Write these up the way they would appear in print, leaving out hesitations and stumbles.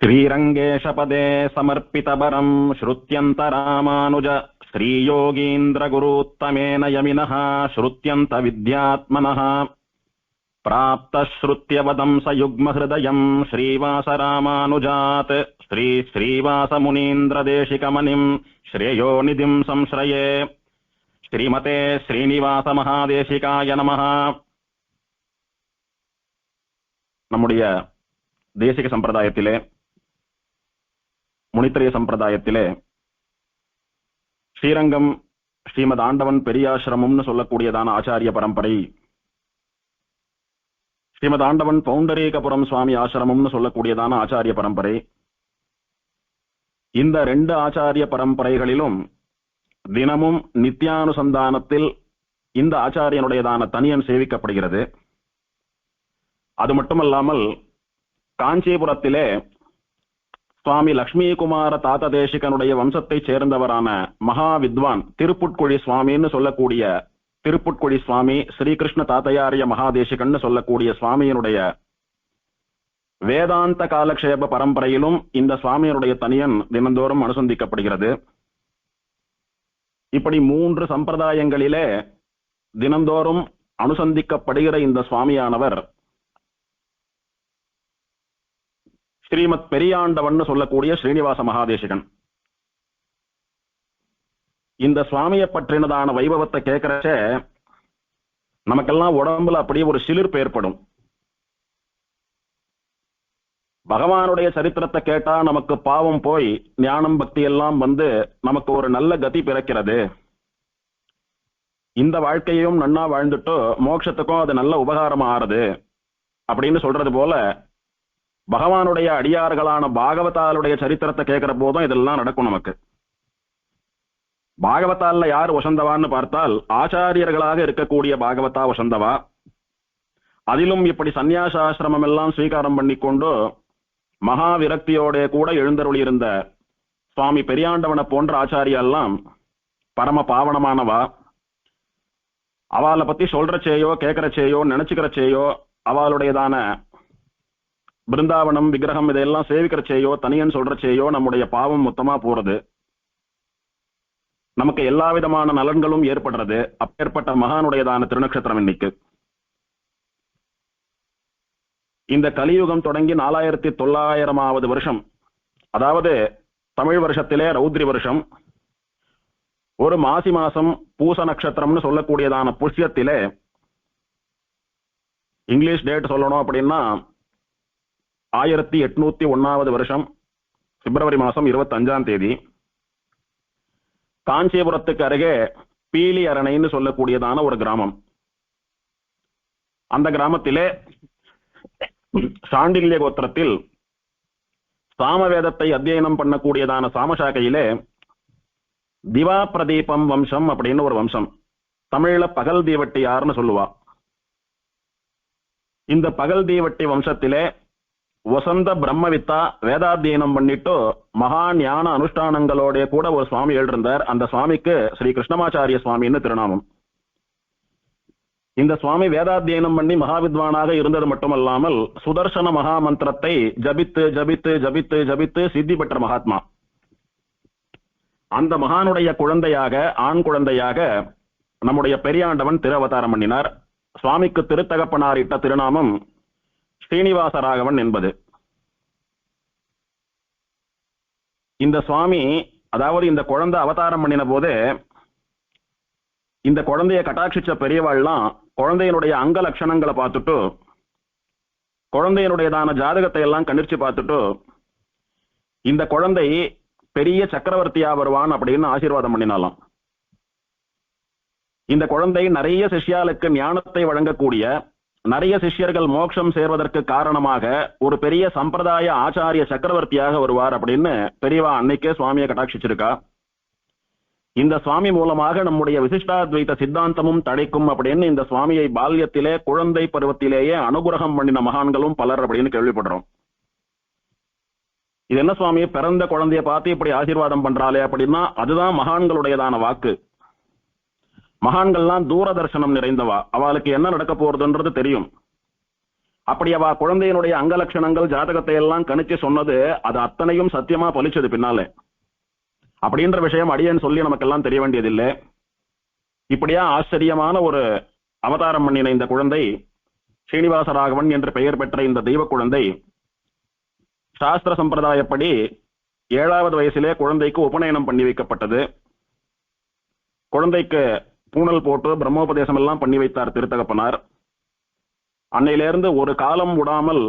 श्रीरङ्गेशपदे समर्पितवरं श्रुत्यन्तरामानुज श्रीयोगीन्द्रगुरुत्तमेन यमिनः श्रुत्यन्तविद्यात्मनः प्राप्तश्रुत्यवदंसयुग्महृदयं श्रीवासरामानुजात् श्रीवासमुनीन्द्रदेशिकमनिं श्रेयोनिधिं संश्रये श्रीमते श्रीनिवासमहादेशिकाय नमः. நம்முடைய தேசிக சம்பிரதாயத்திலே முனித்திரைய சம்பிரதாயத்திலே ஸ்ரீரங்கம் ஸ்ரீமத் ஆண்டவன் பெரியாசிரமம்னு சொல்லக்கூடியதான ஆச்சாரிய பரம்பரை, ஸ்ரீமத் ஆண்டவன் பவுண்டரீகபுரம் சுவாமி ஆசிரமம்னு சொல்லக்கூடியதான ஆச்சாரிய பரம்பரை. இந்த ரெண்டு ஆச்சாரிய பரம்பரைகளிலும் தினமும் நித்தியானுசந்தானத்தில் இந்த ஆச்சாரியனுடையதான தனியன் சேவிக்கப்படுகிறது. அது மட்டுமல்லாமல் காஞ்சிபுரத்திலே சுவாமி லக்ஷ்மிகுமார தாத்த தேசிகனுடைய வம்சத்தைச் சேர்ந்தவரான மகா வித்வான் திருப்புட்குழி சுவாமின்னு சொல்லக்கூடிய திருப்புட்குழி சுவாமி ஸ்ரீகிருஷ்ண தாத்தையாரிய மகாதேசிகன்னு சொல்லக்கூடிய சுவாமியினுடைய வேதாந்த காலக்ஷேப பரம்பரையிலும் இந்த சுவாமியினுடைய தனியன் தினந்தோறும் அனுசந்திக்கப்படுகிறது. இப்படி மூன்று சம்பிரதாயங்களிலே தினந்தோறும் அனுசந்திக்கப்படுகிற இந்த சுவாமியானவர் ஸ்ரீமத் பெரியாண்டவன் சொல்லக்கூடிய ஸ்ரீனிவாச மகாதேசிகன். இந்த சுவாமியை பற்றினதான வைபவத்தை கேட்கிறச்ச நமக்கெல்லாம் உடம்புல அப்படியே ஒரு சிலிர்ப்பு ஏற்படும். பகவானுடைய சரித்திரத்தை கேட்டா நமக்கு பாவம் போய் ஞானம் பக்தி எல்லாம் வந்து நமக்கு ஒரு நல்ல கதி பிறக்கிறது. இந்த வாழ்க்கையும் நன்னா வாழ்ந்துட்டோ மோட்சத்துக்கும் அது நல்ல உபகாரம் ஆறுது அப்படின்னு சொல்றது போல பகவானுடைய அடியார்களான பாகவதாலுடைய சரித்திரத்தை கேட்கிற போதும் இதெல்லாம் நடக்கும். நமக்கு பாகவதால யார் வசந்தவான்னு பார்த்தால் ஆச்சாரியர்களாக இருக்கக்கூடிய பாகவதா வசந்தவா. அதிலும் இப்படி சந்நியாசாசிரமம் எல்லாம் ஸ்வீகாரம் பண்ணிக்கொண்டு மகா விரக்தியோட கூட எழுந்தருளி இருந்த சுவாமி பெரியாண்டவனை போன்ற ஆச்சாரியெல்லாம் பரம பாவனமானவா. அவளை பத்தி சொல்றச்சேயோ கேட்கறச்சேயோ நினைச்சுக்கிறச்சேயோ அவளுடையதான பிருந்தாவனம் விக்கிரகம் இதையெல்லாம் சேவிக்கிறச்சேயோ தனியன் சொல்றச்சேயோ நம்முடைய பாவம் மொத்தமா போறது, நமக்கு எல்லா விதமான நலன்களும் ஏற்படுறது. அப்பேற்பட்ட மகானுடையதான திருநக்ஷத்திரம் இன்னைக்கு. இந்த கலியுகம் தொடங்கி 4900வது வருஷம், அதாவது தமிழ் வருஷத்திலே ரௌத்ரி வருஷம், ஒரு மாசி மாசம் பூச நட்சத்திரம்னு சொல்லக்கூடியதான புஷ்யத்திலே இங்கிலீஷ் டேட் சொல்லணும் அப்படின்னா 1801வது வருஷம் பிப்ரவரி மாசம் 25ஆம் தேதி காஞ்சிபுரத்துக்கு அருகே பீலி அரணைன்னு சொல்லக்கூடியதான ஒரு கிராமம். அந்த கிராமத்திலே சாண்டில்ய கோத்திரத்தில் சாமவேதத்தை அத்தியனம் பண்ணக்கூடியதான சாமசாக்கையிலே திவா பிரதீபம் வம்சம் அப்படின்னு ஒரு வம்சம், தமிழ்ல பகல் தீவட்டியார்னு சொல்லுவா. இந்த பகல் தீவட்டி வம்சத்திலே வசந்த பிரம்மவித்தா வேதாத்தியனம் பண்ணிட்டு மகா ஞான அனுஷ்டானங்களோட கூட ஒரு சுவாமி எழுந்தார். அந்த சுவாமிக்கு ஸ்ரீ கிருஷ்ணமாச்சாரிய சுவாமின்னு திருநாமம். இந்த சுவாமி வேதாத்தியனம் பண்ணி மகாவித்வானாக இருந்தது மட்டுமல்லாமல் சுதர்சன மகா மந்திரத்தை ஜபித்து ஜபித்து ஜபித்து ஜபித்து சித்தி பெற்ற மகாத்மா. அந்த மகானுடைய குழந்தையாக ஆண் குழந்தையாக நம்முடைய பெரியாண்டவன் திரு அவதாரம் பண்ணினார். சுவாமிக்கு திருத்தகப்பனார் இட்ட திருநாமம் ஸ்ரீனிவாசராகவன் என்பது. இந்த சுவாமி, அதாவது இந்த குழந்தை அவதாரம் பண்ணின போதே இந்த குழந்தைய கட்டாட்சிச்ச பெரியவாள்லாம் குழந்தையினுடைய அங்க லட்சணங்களை பார்த்துட்டு குழந்தையினுடையதான ஜாதகத்தை எல்லாம் கணிச்சு பார்த்துட்டு இந்த குழந்தை பெரிய சக்கரவர்த்தியா வருவான் அப்படின்னு ஆசீர்வாதம் பண்ணினாலாம். இந்த குழந்தை நிறைய சிஷ்யாளுக்கு ஞானத்தை வழங்கக்கூடிய, நிறைய சிஷ்யர்கள் மோட்சம் சேர்வதற்கு காரணமாக ஒரு பெரிய சம்பிரதாய ஆச்சாரிய சக்கரவர்த்தியாக வருவார் அப்படின்னு பெரியவா அன்னைக்கே சுவாமியை கட்டாட்சிச்சிருக்கா. இந்த சுவாமி மூலமாக நம்முடைய விசிஷ்டாத்வைத சித்தாந்தமும் தடைக்கும் அப்படின்னு இந்த சுவாமியை பால்யத்திலே குழந்தை பருவத்திலேயே அனுகிரகம் பண்ணின மகான்களும் பலர் அப்படின்னு கேள்விப்படுறோம். இது என்ன சுவாமி பிறந்த குழந்தைய பார்த்து இப்படி ஆசீர்வாதம் பண்றாளே அப்படின்னா அதுதான் மகான்களுடையதான வாக்கு. மகான்கள்லாம் தூரதர்சனம் நிறைந்தவா, அவளுக்கு என்ன நடக்க போறதுன்றது தெரியும். அப்படி அவ குழந்தையினுடைய அங்கலட்சணங்கள் ஜாதகத்தை எல்லாம் கணிச்சு சொன்னது அது அத்தனையும் சத்தியமா பலிச்சது பின்னாலே. அப்படின்ற விஷயம் அடியேன் சொல்லி நமக்கெல்லாம் தெரிய வேண்டியதில்லை. இப்படியா ஆச்சரியமான ஒரு அவதாரம் பண்ணின இந்த குழந்தை, ஸ்ரீனிவாசராகவன் என்று பெயர் பெற்ற இந்த தெய்வ குழந்தை, சாஸ்திர சம்பிரதாயப்படி 7வது வயசிலே குழந்தைக்கு உபநயனம் பண்ணி வைக்கப்பட்டது. குழந்தைக்கு பூணல் போட்டு பிரம்மோபதேசம் எல்லாம் பண்ணி வைத்தார் திருத்தகப்பனார். அன்னையிலிருந்து ஒரு காலம் விடாமல்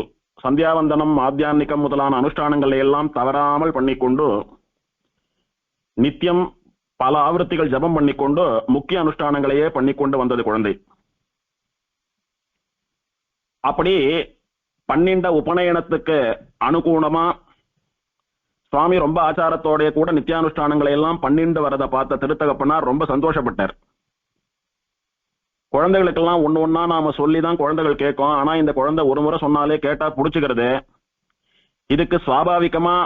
சந்தியாவந்தனம், ஆத்தியான்னிகம் முதலான அனுஷ்டானங்களை எல்லாம் தவறாமல் பண்ணிக்கொண்டு நித்தியம் பல ஆவர்த்திகள் ஜபம் பண்ணிக்கொண்டு முக்கிய அனுஷ்டானங்களையே பண்ணிக்கொண்டு வந்தது குழந்தை. அப்படி பன்னிண்ட உபநயனத்துக்கு அனுகூலமா சுவாமி ரொம்ப ஆச்சாரத்தோடைய கூட நித்தியானுஷ்டானங்களை எல்லாம் பன்னிண்டு வரதை பார்த்த திருத்தகப்பனார் ரொம்ப சந்தோஷப்பட்டார். குழந்தைகளுக்கெல்லாம் ஒண்ணு ஒன்னா நாம சொல்லிதான் குழந்தைகள் கேட்கும். ஆனா இந்த குழந்தை ஒரு முறை சொன்னாலே கேட்டா புடிச்சுக்கிறது. இதுக்கு சுவாபாவிகமா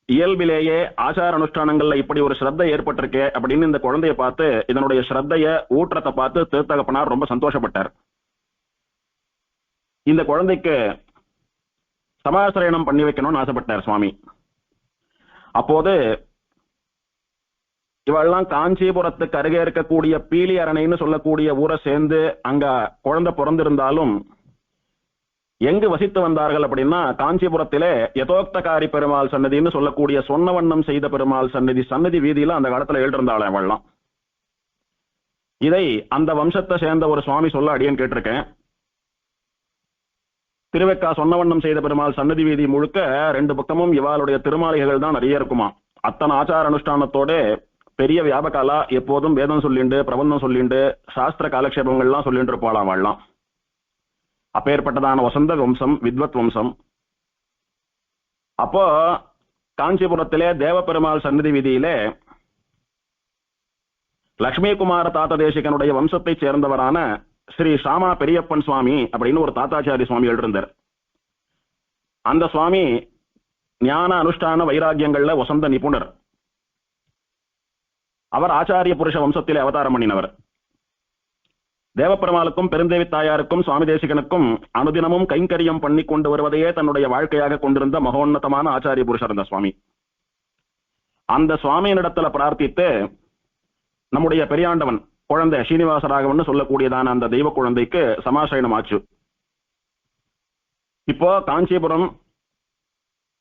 இயல்பிலேயே ஆச்சார அனுஷ்டானங்கள்ல இப்படி ஒரு ஸ்ரத்தை ஏற்பட்டிருக்கே அப்படின்னு இந்த குழந்தைய பார்த்து, இதனுடைய ஸ்ரத்தைய ஊற்றத்தை பார்த்து திருத்தகப்பனார் ரொம்ப சந்தோஷப்பட்டார். இந்த குழந்தைக்கு சமாசிரயணம் பண்ணி வைக்கணும்னு ஆசைப்பட்டார் சுவாமி. அப்போது இவெல்லாம் காஞ்சிபுரத்துக்கு அருகே இருக்கக்கூடிய பீலி அரணைன்னு சொல்லக்கூடிய ஊரை சேர்ந்து அங்க குழந்தை பிறந்திருந்தாலும் எங்கு வசித்து வந்தார்கள் அப்படின்னா, காஞ்சிபுரத்திலே யதோக்தகாரி பெருமாள் சன்னதின்னு சொல்லக்கூடிய சொன்ன வண்ணம் செய்த பெருமாள் சன்னதி வீதியில அந்த காலத்துல எழுதிருந்தாள் அவள்லாம். இதை அந்த வம்சத்தை சேர்ந்த ஒரு சுவாமி சொல்ல அடியேன் கேட்டிருக்கேன். திருவெக்கா சொன்னவண்ணம் செய்த பெருமாள் சன்னதி வீதி முழுக்க 2 பக்கமும் இவாளுடைய திருமாளிகைகள் தான் நிறைய இருக்குமா. அத்தனை ஆச்சார அனுஷ்டானத்தோட பெரிய வியாபகாலா எப்போதும் வேதம் சொல்லிண்டு, பிரபந்தம் சொல்லிண்டு, சாஸ்திர காலக்ஷேபங்கள்லாம் சொல்லிட்டு இருப்பாளாம் வாழலாம். அப்பேற்பட்டதான வசந்த வம்சம், வித்வத் வம்சம். அப்போ காஞ்சிபுரத்திலே தேவ பெருமாள் சன்னதி வீதியிலே லட்சுமி குமார தாத்த தேசிகனுடைய வம்சத்தை சேர்ந்தவரான ஸ்ரீ சாமா பெரியப்பன் சுவாமி அப்படின்னு ஒரு தாத்தாச்சாரி சுவாமி எழுதிருந்தார். அந்த சுவாமி ஞான அனுஷ்டான வைராகியங்கள்ல வசந்த நிபுணர். அவர் ஆச்சாரிய புருஷ வம்சத்திலே அவதாரம் பண்ணினவர். தேவப்பெருமாளுக்கும் பெருந்தேவி தாயாருக்கும் சுவாமி தேசிகனுக்கும் அனுதினமும் கைங்கரியம் பண்ணி கொண்டு வருவதையே தன்னுடைய வாழ்க்கையாக கொண்டிருந்த மகோன்னதமான ஆச்சாரிய புருஷர் அந்த சுவாமி. அந்த சுவாமியினிடத்துல பிரார்த்தித்து நம்முடைய பெரியாண்டவன் குழந்தை ஸ்ரீனிவாசராகவன் சொல்லக்கூடியதான அந்த தெய்வ குழந்தைக்கு சமாசயனம் ஆச்சு. இப்போ காஞ்சிபுரம்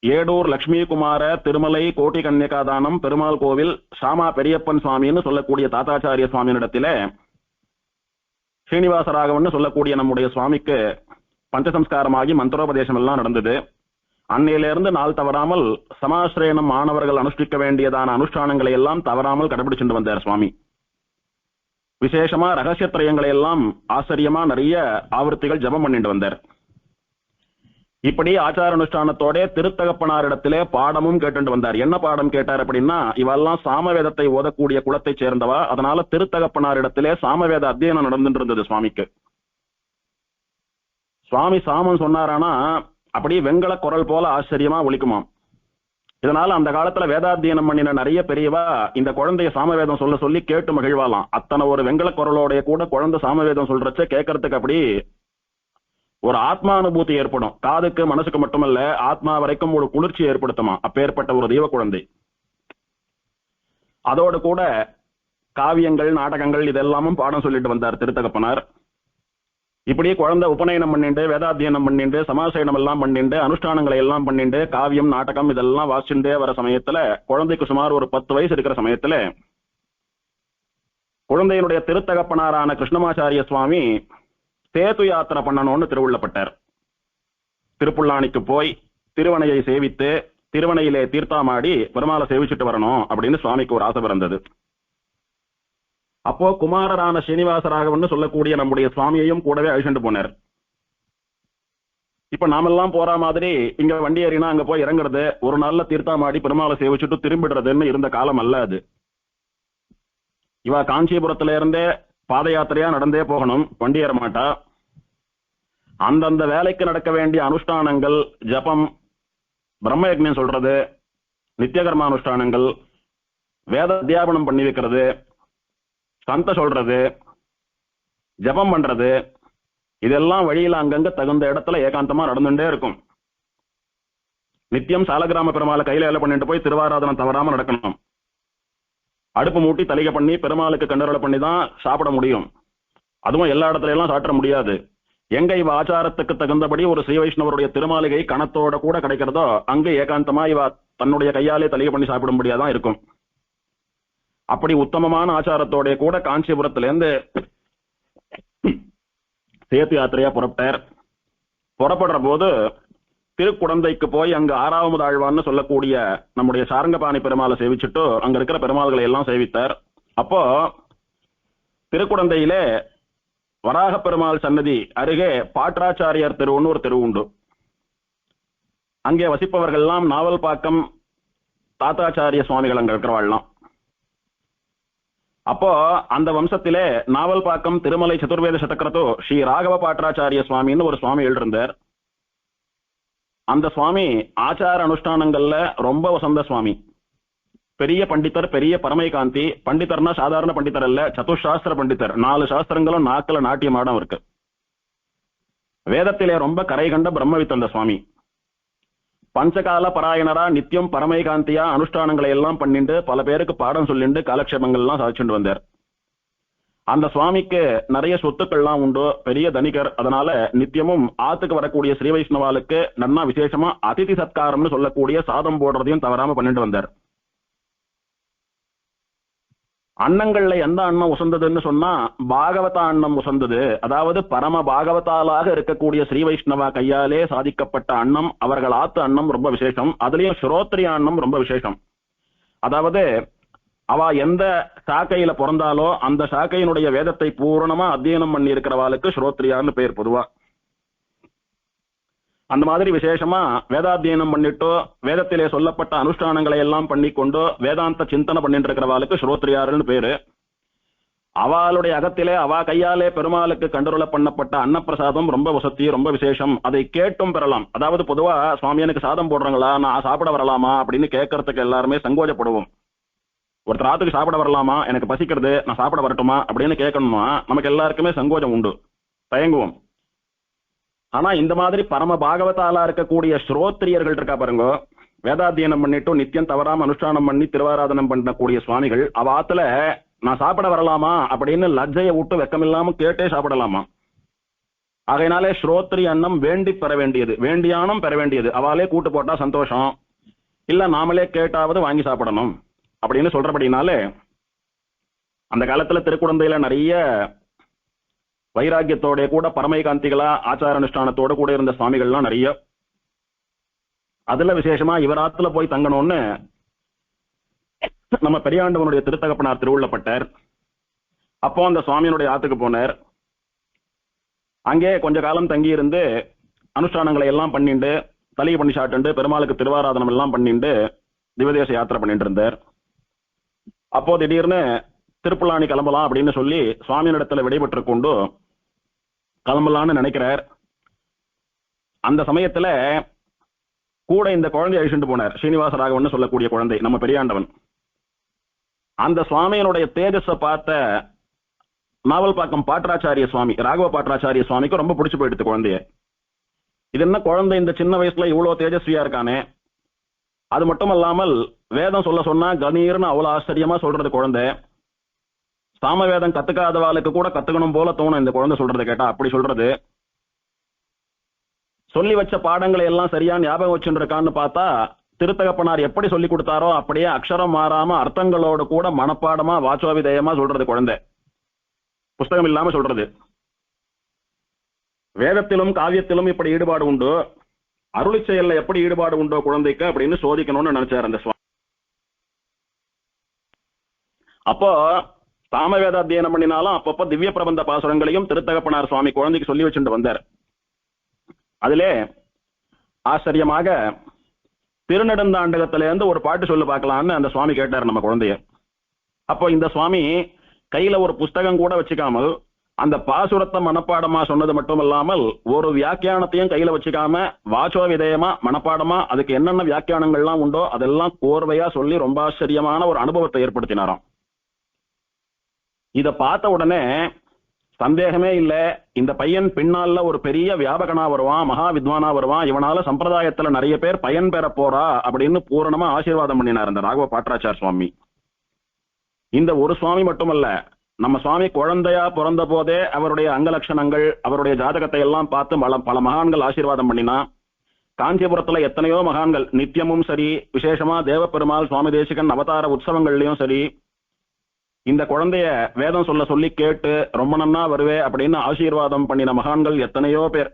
ஏடூர் லட்சுமி குமார திருமலை கோட்டி கன்னிகாதானம் பெருமாள் கோவில் சாமா பெரியப்பன் சுவாமின்னு சொல்லக்கூடிய தாத்தாச்சாரிய சுவாமியினிடத்திலே ஸ்ரீனிவாசராகவன் சொல்லக்கூடிய நம்முடைய சுவாமிக்கு பஞ்சசம்ஸ்காரமாகி மந்திரோபதேசம் எல்லாம் நடந்தது. அன்னையிலிருந்து நாள் தவறாமல் சமாசிரயணம் மாணவர்கள் அனுஷ்டிக்க வேண்டியதான அனுஷ்டானங்களை எல்லாம் தவறாமல் கடைபிடிச்சுட்டு வந்தார் சுவாமி. விசேஷமா ரகசிய திரயங்களை எல்லாம் ஆச்சரியமா நிறைய ஆவர்த்திகள் ஜபம் பண்ணிட்டு வந்தார். இப்படி ஆச்சார அனுஷ்டானத்தோட திருத்தகப்பனாரிடத்திலே பாடமும் கேட்டு வந்தார். என்ன பாடம் கேட்டார் அப்படின்னா, இவெல்லாம் சாமவேதத்தை ஓதக்கூடிய குலத்தை சேர்ந்தவா, அதனால திருத்தகப்பனாரிடத்திலே சாமவேத அத்தியனம் நடந்துட்டு இருந்தது சுவாமிக்கு. சுவாமி சாமம் சொன்னாரானா அப்படி வெங்கல குரல் போல ஆச்சரியமா ஒலிக்குமாம். இதனால அந்த காலத்துல வேதாத்தியனம் பண்ணின நிறைய பெரியவா இந்த குழந்தைய சாமவேதம் சொல்ல சொல்லி கேட்டு மகிழ்வாலாம். அத்தனை ஒரு வெங்கல குரலோடைய கூட குழந்தை சாமவேதம் சொல்றச்ச கேட்கறதுக்கு அப்படி ஒரு ஆத்மானுபூதி ஏற்படும். காதுக்கு மனசுக்கு மட்டுமல்ல, ஆத்மா வரைக்கும் ஒரு குளிர்ச்சி ஏற்படுத்துமா அப்பேற்பட்ட ஒரு தெய்வ குழந்தை. அதோடு கூட காவியங்கள், நாடகங்கள் இதெல்லாமும் பாடம் சொல்லிட்டு வந்தார் திருத்தகப்பனார். இப்படி குழந்தை உபநயனம் பண்ணிண்டு, வேதாத்தியனம் பண்ணிண்டு, சமாசயனம் எல்லாம் பண்ணிண்டு, அனுஷ்டானங்களை எல்லாம் பண்ணிண்டு, காவியம் நாடகம் இதெல்லாம் வாசிச்சுட்டே வர சமயத்துல குழந்தைக்கு சுமார் ஒரு 10 வயசு இருக்கிற சமயத்துல குழந்தையினுடைய திருத்தகப்பனாரான கிருஷ்ணமாச்சாரிய சுவாமி சேது யாத்திரை பண்ணணும்னு திருவுள்ளப்பட்டார். திருப்புல்லானிக்கு போய் திருவனையை சேவித்து திருவனையிலே தீர்த்தாமாடி பெருமாளை சேவிச்சுட்டு வரணும் அப்படின்னு சுவாமிக்கு ஒரு ஆசை பிறந்தது. அப்போ குமாரரான ஸ்ரீனிவாசராகவன் சொல்லக்கூடிய நம்முடைய சுவாமியையும் கூடவே அழிச்சுட்டு போனார். இப்ப நாமெல்லாம் போற மாதிரி இங்க வண்டி ஏறினா அங்க போய் இறங்குறது, ஒரு நாள்ல தீர்த்தாமாடி பெருமாளை சேவிச்சுட்டு திரும்பிடுறதுன்னு இருந்த காலம் அல்ல அது. இவ காஞ்சிபுரத்துல இருந்தே பாத யாத்திரையா நடந்தே போகணும், வண்டி ஏற மாட்டா. அந்தந்த வேலைக்கு நடக்க வேண்டிய அனுஷ்டானங்கள், ஜபம், பிரம்மயக்ஞம் சொல்றது, நித்தியகர்ம அனுஷ்டானங்கள், வேத அத்தியாபனம் பண்ணி வைக்கிறது, சந்த சொல்றது, ஜபம் பண்றது, இதெல்லாம் வழியில அங்கங்க தகுந்த இடத்துல ஏகாந்தமா நடந்துட்டே இருக்கும். நித்தியம் சாலகிராம பெருமாளை கையில வேலை பண்ணிட்டு போய் திருவாராதனம் தவறாம நடக்கணும். அடுப்பு மூட்டி தலிகை பண்ணி பெருமாளுக்கு கண்டரோட பண்ணி தான் சாப்பிட முடியும். அதுவும் எல்லா இடத்துல எல்லாம் சாப்பிட முடியாது. எங்க இவ ஆச்சாரத்துக்கு தகுந்தபடி ஒரு ஸ்ரீ வைஷ்ணவருடைய திருமாளிகை கணத்தோட கூட கிடைக்கிறதோ அங்க ஏகாந்தமா இவ தன்னுடைய கையாலே தலிகை பண்ணி சாப்பிடும்படியாதான் இருக்கும். அப்படி உத்தமமான ஆச்சாரத்தோட கூட காஞ்சிபுரத்துல இருந்து சேத்து யாத்திரையா புறப்பட்டார். புறப்படுற போது திருக்குடந்தைக்கு போய் அங்க ஆறாவது ஆழ்வான்னு சொல்லக்கூடிய நம்முடைய சாரங்கபாணி பெருமாளை சேவிச்சுட்டு அங்க இருக்கிற பெருமாள்களை எல்லாம் சேவித்தார். அப்போ திருக்குடந்தையிலே வராக பெருமாள் சன்னதி அருகே பாட்ராச்சாரியார் தெருவுன்னு ஒரு தெரு உண்டு. அங்கே வசிப்பவர்கள் எல்லாம் நாவல்பாக்கம் தாத்தாச்சாரிய சுவாமிகள் அங்க இருக்கிறவாள்லாம். அப்போ அந்த வம்சத்திலே நாவல்பாக்கம் திருமலை சதுர்வேத சதக்கரத்தோ ஸ்ரீ ராகவ பாட்ராச்சாரிய சுவாமின்னு ஒரு சுவாமி எழுதிருந்தார். அந்த சுவாமி ஆச்சார அனுஷ்டானங்கள்ல ரொம்ப வசந்த சுவாமி. பெரிய பண்டிதர், பெரிய பரமைகாந்தி. பண்டிதர்னா சாதாரண பண்டிதர் அல்ல, சதுசாஸ்திர பண்டிதர். 4 சாஸ்திரங்களும் நாக்கில நாட்டியமாடம் இருக்கு. வேதத்திலே ரொம்ப கரை கண்ட பிரம்மவித் அந்த சுவாமி. பஞ்சகால பராயணரா நித்தியம் பரமைகாந்தியா அனுஷ்டானங்களை எல்லாம் பண்ணிட்டு பல பேருக்கு பாடம் சொல்லிட்டு காலக்ஷேபங்கள் எல்லாம் சாதிச்சுட்டு வந்தார். அந்த சுவாமிக்கு நிறைய சொத்துக்கள்லாம் உண்டு, பெரிய தனிகர். அதனால நித்தியமும் ஆத்துக்கு வரக்கூடிய ஸ்ரீ வைஷ்ணவாளுக்கு நன்னா விசேஷமா அதிதி சத்காரம்னு சொல்லக்கூடிய சாதம் போடுறதையும் தவறாம பண்ணிட்டு வந்தார். அன்னங்கள்ல எந்த அன்னம் உசந்ததுன்னு சொன்னா பாகவதா அன்னம் உசந்தது. அதாவது பரம பாகவதாலாக இருக்கக்கூடிய ஸ்ரீ வைஷ்ணவா கையாலே சாதிக்கப்பட்ட அன்னம், அவர்கள் ஆத்து அன்னம் ரொம்ப விசேஷம். அதுலயும் ஸ்ரோத்ரிய அன்னம் ரொம்ப விசேஷம். அதாவது அவ எந்த சாக்கையில பிறந்தாலோ அந்த சாக்கையினுடைய வேதத்தை பூரணமா அத்தியனம் பண்ணி இருக்கிறவாளுக்கு ஸ்ரோத்ரியான்னு பேர் பொதுவா. அந்த மாதிரி விசேஷமா வேதாத்தியனம் பண்ணிட்டோ வேதத்திலே சொல்லப்பட்ட அனுஷ்டானங்களை எல்லாம் பண்ணி கொண்டோ வேதாந்த சிந்தனை பண்ணிட்டு இருக்கிறவாளுக்கு ஸ்ரோத்ரியாருன்னு பேரு. அவளுடைய அகத்திலே அவ கையாலே பெருமாளுக்கு கண்டுருள பண்ணப்பட்ட அன்னப்பிரசாதம் ரொம்ப வசதி, ரொம்ப விசேஷம். அதை கேட்டும் பெறலாம். அதாவது பொதுவா சுவாமி எனக்கு சாதம் போடுறாங்களா, நான் சாப்பிட வரலாமா அப்படின்னு கேட்கறதுக்கு எல்லாருமே சங்கோஜப்படுவோம். ஒருத்தர் ஆத்துக்கு சாப்பிட வரலாமா, எனக்கு பசிக்கிறது, நான் சாப்பிட வரட்டுமா அப்படின்னு கேட்கணுமா நமக்கு எல்லாருக்குமே சங்கோஜம் உண்டு, தயங்குவோம். ஆனா இந்த மாதிரி பரம பாகவதாலா இருக்கக்கூடிய ஸ்ரோத்ரியர்கள் இருக்கா பாருங்க, வேதாத்தியனம் பண்ணிட்டு நித்தியம் தவறாம அனுஷ்டானம் பண்ணி திருவாராதனம் பண்ணக்கூடிய சுவாமிகள், அவ ஆத்துல நான் சாப்பிட வரலாமா அப்படின்னு லஜ்ஜையை விட்டு வெக்கமில்லாம கேட்டே சாப்பிடலாமா. ஆகையினாலே ஸ்ரோத்ரிய அன்னம் வேண்டி பெற வேண்டியது, வேண்டியானம் பெற வேண்டியது. அவளே கூட்டு போட்டா சந்தோஷம், இல்ல நாமளே கேட்டாவது வாங்கி சாப்பிடணும் அப்படின்னு சொல்றபடினாலே அந்த காலத்துல திருக்குடந்தையில நிறைய வைராக்கியத்தோட கூட பரமைகாந்திகளா ஆச்சார அனுஷ்டானத்தோட கூட இருந்த சுவாமிகள்லாம் நிறைய. அதுல விசேஷமா இவராத்துல போய் தங்கணும்னு நம்ம பெரியாண்டவனுடைய திருத்தகப்பனார் திருவுள்ளப்பட்டார். அப்போ அந்த சுவாமியினுடைய ஆத்துக்கு போனார். அங்கே கொஞ்ச காலம் தங்கி இருந்து அனுஷ்டானங்களை எல்லாம் பண்ணிட்டு தலிகை பண்ணி சாப்பிட்டு பெருமாளுக்கு திருவாராதனம் எல்லாம் பண்ணிட்டு திவதேச யாத்திரை பண்ணிட்டு இருந்தார். அப்போ திடீர்னு திருப்புலானி கிளம்பலாம் அப்படின்னு சொல்லி சுவாமியினிடத்துல விடைபெற்று கொண்டு கிளம்பலான்னு நினைக்கிறார். அந்த சமயத்துல கூட இந்த குழந்தை அழிச்சுட்டு போனார். ஸ்ரீனிவாச ராகவன் சொல்லக்கூடிய குழந்தை, நம்ம பெரியாண்டவன். அந்த சுவாமியினுடைய தேஜஸை பார்த்த நாவல்பாக்கம் பாட்ராச்சாரிய சுவாமி, ராகவ பாட்ராச்சாரிய சுவாமிக்கு ரொம்ப பிடிச்சு போயிடுது குழந்தைய. இது என்ன குழந்தை இந்த சின்ன வயசுல இவ்வளவு தேஜஸ்வியா இருக்கானே, அது மட்டும் அல்லாமல் வேதம் சொல்ல சொன்னா கணீர்னு அவ்வளவு ஆச்சரியமா சொல்றது குழந்தை. சாமவேதம் கத்துக்காதவாளுக்கு கூட கத்துக்கணும் போல தோணும் இந்த குழந்தை சொல்றது கேட்டா, அப்படி சொல்றது. சொல்லி வச்ச பாடங்களை எல்லாம் சரியா ஞாபகம் வச்சுட்டு இருக்கான்னு பார்த்தா திருத்தகப்பனார் எப்படி சொல்லி கொடுத்தாரோ அப்படியே அக்ஷரம் மாறாம அர்த்தங்களோடு கூட மனப்பாடமா வாச்சோவிதயமா சொல்றது குழந்தை, புஸ்தகம் இல்லாம சொல்றது. வேதத்திலும் காவியத்திலும் இப்படி ஈடுபாடு உண்டு, அருளி செயல்ல எப்படி ஈடுபாடு உண்டோ குழந்தைக்கு அப்படின்னு சோதிக்கணும்னு நினைச்சார் அந்த சுவாமி. அப்போ சாமவேத அத்தியனம் பண்ணினாலும் அப்பப்போ திவ்ய பிரபந்த பாசுரங்களையும் திருத்தகப்பனார் சுவாமி குழந்தைக்கு சொல்லி வச்சுட்டு வந்தார். அதிலே ஆச்சரியமாக திருநெடுந்தாண்டகத்திலேருந்து ஒரு பாட்டு சொல்லு பார்க்கலான்னு அந்த சுவாமி கேட்டார் நம்ம குழந்தைய. அப்போ இந்த சுவாமி கையில ஒரு புஸ்தகம் கூட வச்சுக்காமல் அந்த பாசுரத்தை மனப்பாடமா சொன்னது மட்டும் இல்லாமல் ஒரு வியாக்கியானத்தையும் கையில வச்சுக்காம வாச்சோ விதயமா மனப்பாடமா அதுக்கு என்னென்ன வியாக்கியானங்கள்லாம் உண்டோ அதெல்லாம் கோர்வையா சொல்லி ரொம்ப ஆச்சரியமான ஒரு அனுபவத்தை ஏற்படுத்தினாராம். இத பார்த்த உடனே சந்தேகமே இல்ல, இந்த பையன் பின்னால ஒரு பெரிய வியாபகனா வருவான், மகா வித்வானா வருவான், இவனால சம்பிரதாயத்துல நிறைய பேர் பயன் பெற போறா அப்படின்னு பூரணமா ஆசீர்வாதம் பண்ணினார் இந்த ராகவ பாட்டராச்சார் சுவாமி. இந்த ஒரு சுவாமி மட்டுமல்ல, நம்ம சுவாமி குழந்தையா பிறந்த போதே அவருடைய அங்கலட்சணங்கள், அவருடைய ஜாதகத்தை எல்லாம் பார்த்து பல மகான்கள் ஆசீர்வாதம் பண்ணினா. காஞ்சிபுரத்துல எத்தனையோ மகான்கள் நித்தியமும் சரி, விசேஷமா தேவப்பெருமாள் சுவாமி தேசிகன் அவதார உற்சவங்கள்லயும் சரி, இந்த குழந்தைய வேதம் சொல்ல சொல்லி கேட்டு ரொம்ப நன்னா வருவே அப்படின்னு ஆசீர்வாதம் பண்ணின மகான்கள் எத்தனையோ பேர்.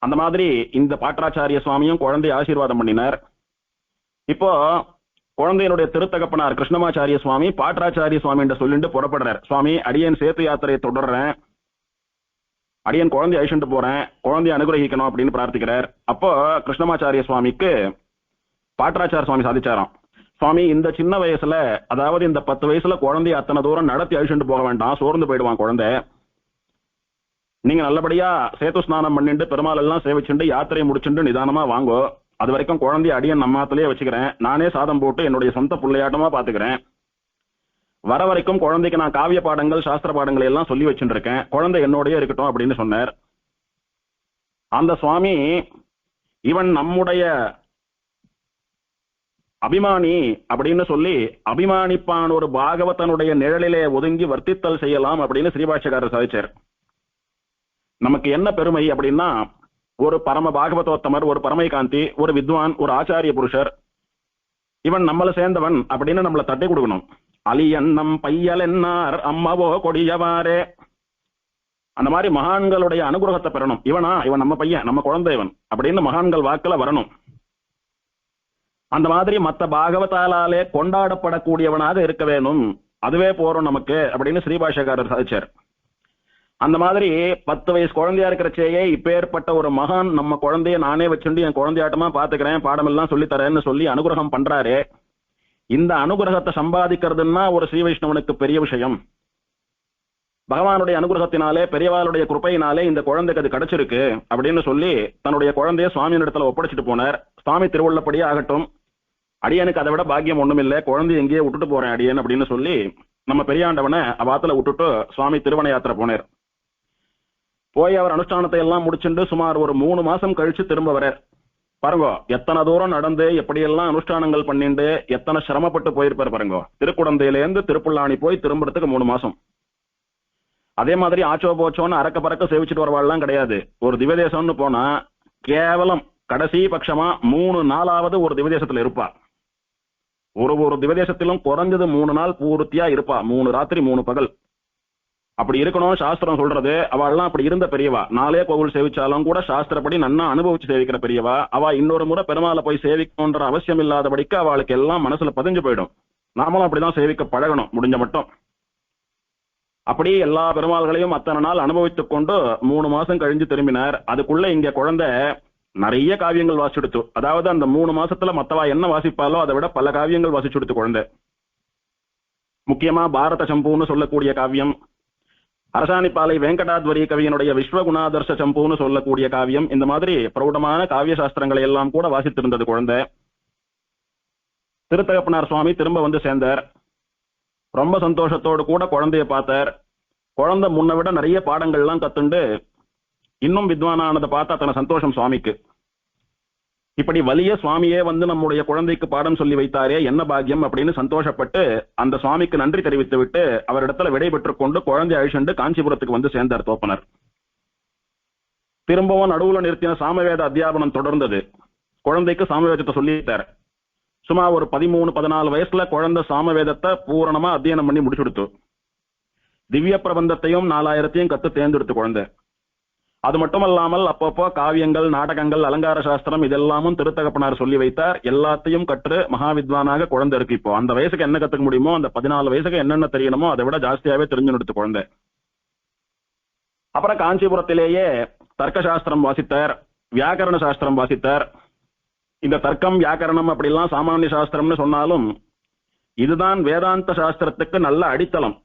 அந்த மாதிரி இந்த பாட்டராச்சாரிய சுவாமியும் குழந்தைய ஆசீர்வாதம் பண்ணினார். இப்போ குழந்தையினுடைய திருத்தகப்பனார் கிருஷ்ணமாச்சாரிய சுவாமி பாட்டராச்சாரிய சுவாமி என்று சொல்லிட்டு புறப்படுறார். சுவாமி, அடியன் சேத்து யாத்திரையை தொடர்றேன், அடியன் குழந்தைய அழிச்சுட்டு போறேன், குழந்தைய அனுகிரகிக்கணும் அப்படின்னு பிரார்த்திக்கிறார். அப்போ கிருஷ்ணமாச்சாரிய சுவாமிக்கு பாட்டராச்சார சுவாமி சாதிச்சாராம், சுவாமி இந்த சின்ன வயசுல, அதாவது இந்த 10 வயசுல குழந்தைய அத்தனை தூரம் நடத்தி அழிச்சுட்டு போக வேண்டாம், சோர்ந்து போயிடுவான் குழந்தை. நீங்க நல்லபடியா சேத்து ஸ்நானம் பண்ணிட்டு பெருமாள் எல்லாம் சேவிச்சுட்டு யாத்திரையை முடிச்சுட்டு நிதானமா வாங்கோ. அது வரைக்கும் குழந்தைய அடியன் நம்மாத்திலேயே வச்சுக்கிறேன், நானே சாதம் போட்டு என்னுடைய சொந்த பிள்ளையாட்டமா பாத்துக்கிறேன். வர வரைக்கும் குழந்தைக்கு நான் காவிய பாடங்கள் சாஸ்திர பாடங்களை எல்லாம் சொல்லி வச்சுட்டு இருக்கேன், குழந்தை என்னோடய இருக்கட்டும் அப்படின்னு சொன்னார். அந்த சுவாமி, இவன் நம்முடைய அபிமானி அப்படின்னு சொல்லி அபிமானிப்பான் ஒரு பாகவதனுடைய நிழலிலே ஒதுங்கி வர்த்தித்தல் செய்யலாம் அப்படின்னு ஸ்ரீபாஷ்யக்காரர் சாதிச்சார். நமக்கு என்ன பெருமை அப்படின்னா, ஒரு பரம பாகவதோத்தமர், ஒரு பரமைகாந்தி, ஒரு வித்வான், ஒரு ஆச்சாரிய புருஷர், இவன் நம்மளை சேர்ந்தவன் அப்படின்னு நம்மளை தட்டி கொடுக்கணும். அலியன்னம் பையல் என்னார் அம்மவோ கொடியவாரே, அந்த மாதிரி மகான்களுடைய அனுகிரகத்தை பெறணும். இவன் நம்ம பையன், நம்ம குழந்தை இவன் அப்படின்னு மகான்கள் வாக்குல வரணும். அந்த மாதிரி மற்ற பாகவதாலே கொண்டாடப்படக்கூடியவனாக இருக்க வேணும், அதுவே போறோம் நமக்கு அப்படின்னு ஸ்ரீபாஷ்யக்காரர் சாதிச்சார். அந்த மாதிரி 10 வயசு குழந்தையா இருக்கிறச்சேயே இப்பேற்பட்ட ஒரு மகான் நம்ம குழந்தைய நானே வச்சுட்டு என் குழந்தையாட்டமா பாத்துக்கிறேன், பாடமெல்லாம் சொல்லி தரேன்னு சொல்லி அனுகிரகம் பண்றாரு. இந்த அனுகிரகத்தை சம்பாதிக்கிறதுன்னா ஒரு ஸ்ரீ வைஷ்ணவனுக்கு பெரிய விஷயம். பகவானுடைய அனுகிரகத்தினாலே, பெரியவாளுடைய கிருப்பையினாலே இந்த குழந்தைக்கு அது கிடைச்சிருக்கு அப்படின்னு சொல்லி தன்னுடைய குழந்தைய சுவாமியின் இடத்துல ஒப்படைச்சிட்டு போனார். சுவாமி திருவுள்ளப்படியே ஆகட்டும், அடியனுக்கு அதை விட பாக்கியம் ஒண்ணும் இல்லை, குழந்தை எங்கேயே விட்டுட்டு போறேன் அடியன் அப்படின்னு சொல்லி நம்ம பெரியாண்டவனை அவாத்துல விட்டுட்டு சுவாமி திருவண்ண யாத்திரை போனார். போய் அவர் அனுஷ்டானத்தை எல்லாம் முடிச்சுட்டு சுமார் ஒரு 3 மாசம் கழிச்சு திரும்ப வர பாருங்க, எத்தனை தூரம் நடந்து எப்படியெல்லாம் அனுஷ்டானங்கள் பண்ணிட்டு எத்தனை சிரமப்பட்டு போயிருப்பாரு பாருங்க. திருக்குடந்தையிலேருந்து திருப்புல்லாணி போய் திரும்புறதுக்கு 3 மாசம். அதே மாதிரி ஆச்சோ போச்சோன்னு அறக்க பறக்க சேவிச்சுட்டு வரவாள்லாம் கிடையாது. ஒரு திவதேசம்னு போனா கேவலம் கடைசி பட்சமா 3 நாளாவது ஒரு திவதேசத்துல இருப்பா. ஒரு திவதேசத்திலும் குறைஞ்சது 3 நாள் பூர்த்தியா இருப்பா, 3 ராத்திரி 3 பகல். அப்படி இருக்கணும் சாஸ்திரம் சொல்றது. அவள்லாம் அப்படி இருந்த பெரியவா. 4 கோவில் சேவிச்சாலும் கூட சாஸ்திரப்படி நன்னா அனுபவிச்சு சேவிக்கிற பெரியவா. அவ இன்னொரு முறை பெருமாளை போய் சேவிக்கணுன்ற அவசியம் இல்லாதபடிக்கு அவளுக்கு எல்லாம் மனசுல பதிஞ்சு போயிடும். நாமளும் அப்படிதான் சேவிக்க பழகணும் முடிஞ்ச மட்டும். அப்படி எல்லா பெருமாள்களையும் அத்தனை நாள் அனுபவித்துக் கொண்டு 3 மாசம் கழிஞ்சு திரும்பினார். அதுக்குள்ள இங்க குழந்தை நிறைய காவியங்கள் வாசிச்சுடுத்து. அதாவது அந்த 3 மாசத்துல மத்தவா என்ன வாசிப்பாலோ அதை விட பல காவியங்கள் வாசிச்சுடுத்து குழந்தை. முக்கியமா பாரத சம்பூன்னு சொல்லக்கூடிய காவியம், அரசாணிப்பாலை வெங்கடாத்வரி கவியனுடைய விஸ்வகுணாதர்ஷ சம்பூன்னு சொல்லக்கூடிய காவியம், இந்த மாதிரி பிரௌடமான காவிய சாஸ்திரங்களை எல்லாம் கூட வாசித்திருந்தது குழந்தை. திருத்தகப்பனார் சுவாமி திரும்ப வந்து சேர்ந்தார். ரொம்ப சந்தோஷத்தோடு கூட குழந்தைய பார்த்தார். குழந்தை முன்ன விட நிறைய பாடங்கள்லாம் கத்துண்டு இன்னும் வித்வானானதை பார்த்தா அத்தனை சந்தோஷம் சுவாமிக்கு. இப்படி வலிய சுவாமியே வந்து நம்முடைய குழந்தைக்கு பாடம் சொல்லி வைத்தாரே, என்ன பாக்கியம் அப்படின்னு சந்தோஷப்பட்டு அந்த சுவாமிக்கு நன்றி தெரிவித்து விட்டு அவரிடத்துல விடை பெற்றுக் கொண்டு குழந்தை அழிச்சுண்டு காஞ்சிபுரத்துக்கு வந்து சேர்ந்தார் தோப்பனர். திரும்பவும் நடுவுல நிறுத்தின சாமவேத அத்தியாபனம் தொடர்ந்தது. குழந்தைக்கு சாமவேதத்தை சொல்லிட்டார். சும்மா ஒரு 13-14 வயசுல குழந்தை சாமவேதத்தை பூரணமா அத்தியனம் பண்ணி முடிச்சுடுத்து. திவ்ய பிரபந்தத்தையும் 4000த்தையும் கத்து தேர்ந்தெடுத்து குழந்தை. அது மட்டுமல்லாமல் அப்பப்போ காவியங்கள், நாடகங்கள், அலங்கார சாஸ்திரம் இதெல்லாமும் திருத்தகப்பனார் சொல்லி வைத்தார். எல்லாத்தையும் கற்று மகாவித்வானாக குழந்தை இருக்கு. இப்போ அந்த வயசுக்கு என்ன கத்துக்க முடியுமோ, அந்த 14 வயசுக்கு என்னென்ன தெரியணுமோ அதை விட ஜாஸ்தியாவே தெரிஞ்சு எடுத்து குழந்தை. அப்புறம் காஞ்சிபுரத்திலேயே தர்க்க சாஸ்திரம் வாசித்தார், வியாக்கரண சாஸ்திரம் வாசித்தார். இந்த தர்க்கம் வியாக்கரணம் அப்படிலாம் சாமானிய சாஸ்திரம்னு சொன்னாலும் இதுதான் வேதாந்த சாஸ்திரத்துக்கு நல்ல அடித்தளம்.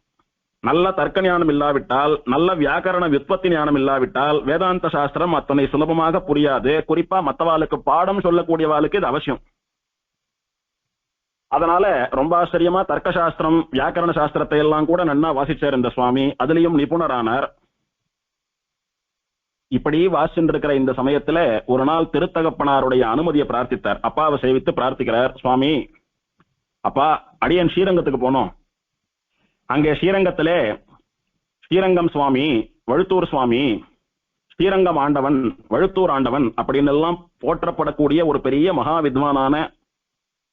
நல்ல தர்க்க ஞானம் இல்லாவிட்டால், நல்ல வியாக்கரண விற்பத்தி ஞானம் இல்லாவிட்டால் வேதாந்த சாஸ்திரம் அத்தனை சுலபமாக புரியாது. குறிப்பா மற்றவாளுக்கு பாடம் சொல்லக்கூடியவாளுக்கு இது அவசியம். அதனால ரொம்ப ஆச்சரியமா தர்க்க சாஸ்திரம் வியாக்கரண சாஸ்திரத்தை எல்லாம் கூட நன்னா வாசிச்சார் இந்த சுவாமி. அதுலயும் நிபுணரானார். இப்படி வாசிச்சுட்டு இருக்கிற இந்த சமயத்துல ஒரு நாள் திருத்தகப்பனாருடைய அனுமதியை பிரார்த்தித்தார். அப்பாவை சேவித்து பிரார்த்திக்கிறார். சுவாமி, அப்பா, அடியன் ஸ்ரீரங்கத்துக்கு போனோம். அங்கே ஸ்ரீரங்கத்திலே ஸ்ரீரங்கம் சுவாமி, வழுத்தூர் சுவாமி, ஸ்ரீரங்கம் ஆண்டவன், வழுத்தூர் ஆண்டவன் அப்படின்னு எல்லாம் போற்றப்படக்கூடிய ஒரு பெரிய மகா வித்வானான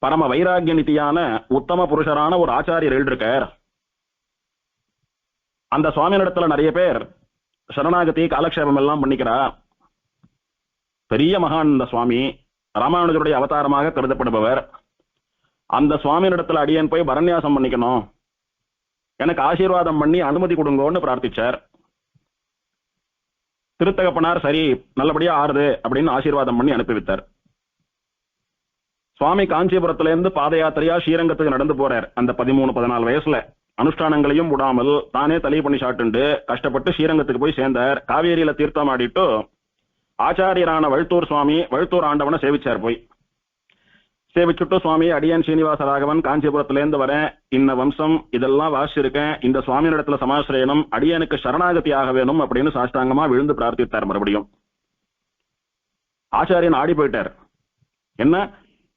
பரம வைராகிய நிதியான உத்தம புருஷரான ஒரு ஆச்சாரியர் இருக்கார். அந்த சுவாமியினிடத்துல நிறைய பேர் சரணாகதி காலக்ஷேபம் எல்லாம் பண்ணிக்கிறா. பெரிய மகான் இந்த சுவாமி, ராமானுஜருடைய அவதாரமாக கருதப்படுபவர். அந்த சுவாமியினிடத்துல அடியேன் போய் பரநியாசம் பண்ணிக்கணும், எனக்கு ஆசீர்வாதம் பண்ணி அனுமதி கொடுங்கோன்னு பிரார்த்திச்சார். திருத்தகப்பனார் சரி, நல்லபடியா ஆறுது அப்படின்னு ஆசீர்வாதம் பண்ணி அனுப்பிவித்தார். சுவாமி காஞ்சிபுரத்துல இருந்து பாத யாத்திரையா ஸ்ரீரங்கத்துக்கு நடந்து போறார். அந்த 13-14 வயசுல அனுஷ்டானங்களையும் விடாமல் தானே தலை பண்ணி சாட்டுண்டு கஷ்டப்பட்டு ஸ்ரீரங்கத்துக்கு போய் சேர்ந்தார். காவேரியில தீர்த்தம் ஆடிட்டு ஆச்சாரியரான வழுத்தூர் சுவாமி, வழுத்தூர் ஆண்டவனை சேவிச்சார். போய் சேவிச்சுட்டு, சுவாமி, அடியன் ஸ்ரீனிவாச ராகவன் காஞ்சிபுரத்துல இருந்து வரேன், இன்ன வம்சம் இதெல்லாம் வாசிச்சிருக்கேன், இந்த சுவாமி இடத்துல சமாசிரயனம், அடியனுக்கு சரணாகதி ஆக வேணும் அப்படின்னு சாஷ்டாங்கமா விழுந்து பிரார்த்தித்தார். மறுபடியும் ஆச்சாரியன் ஆடி போயிட்டார். என்ன,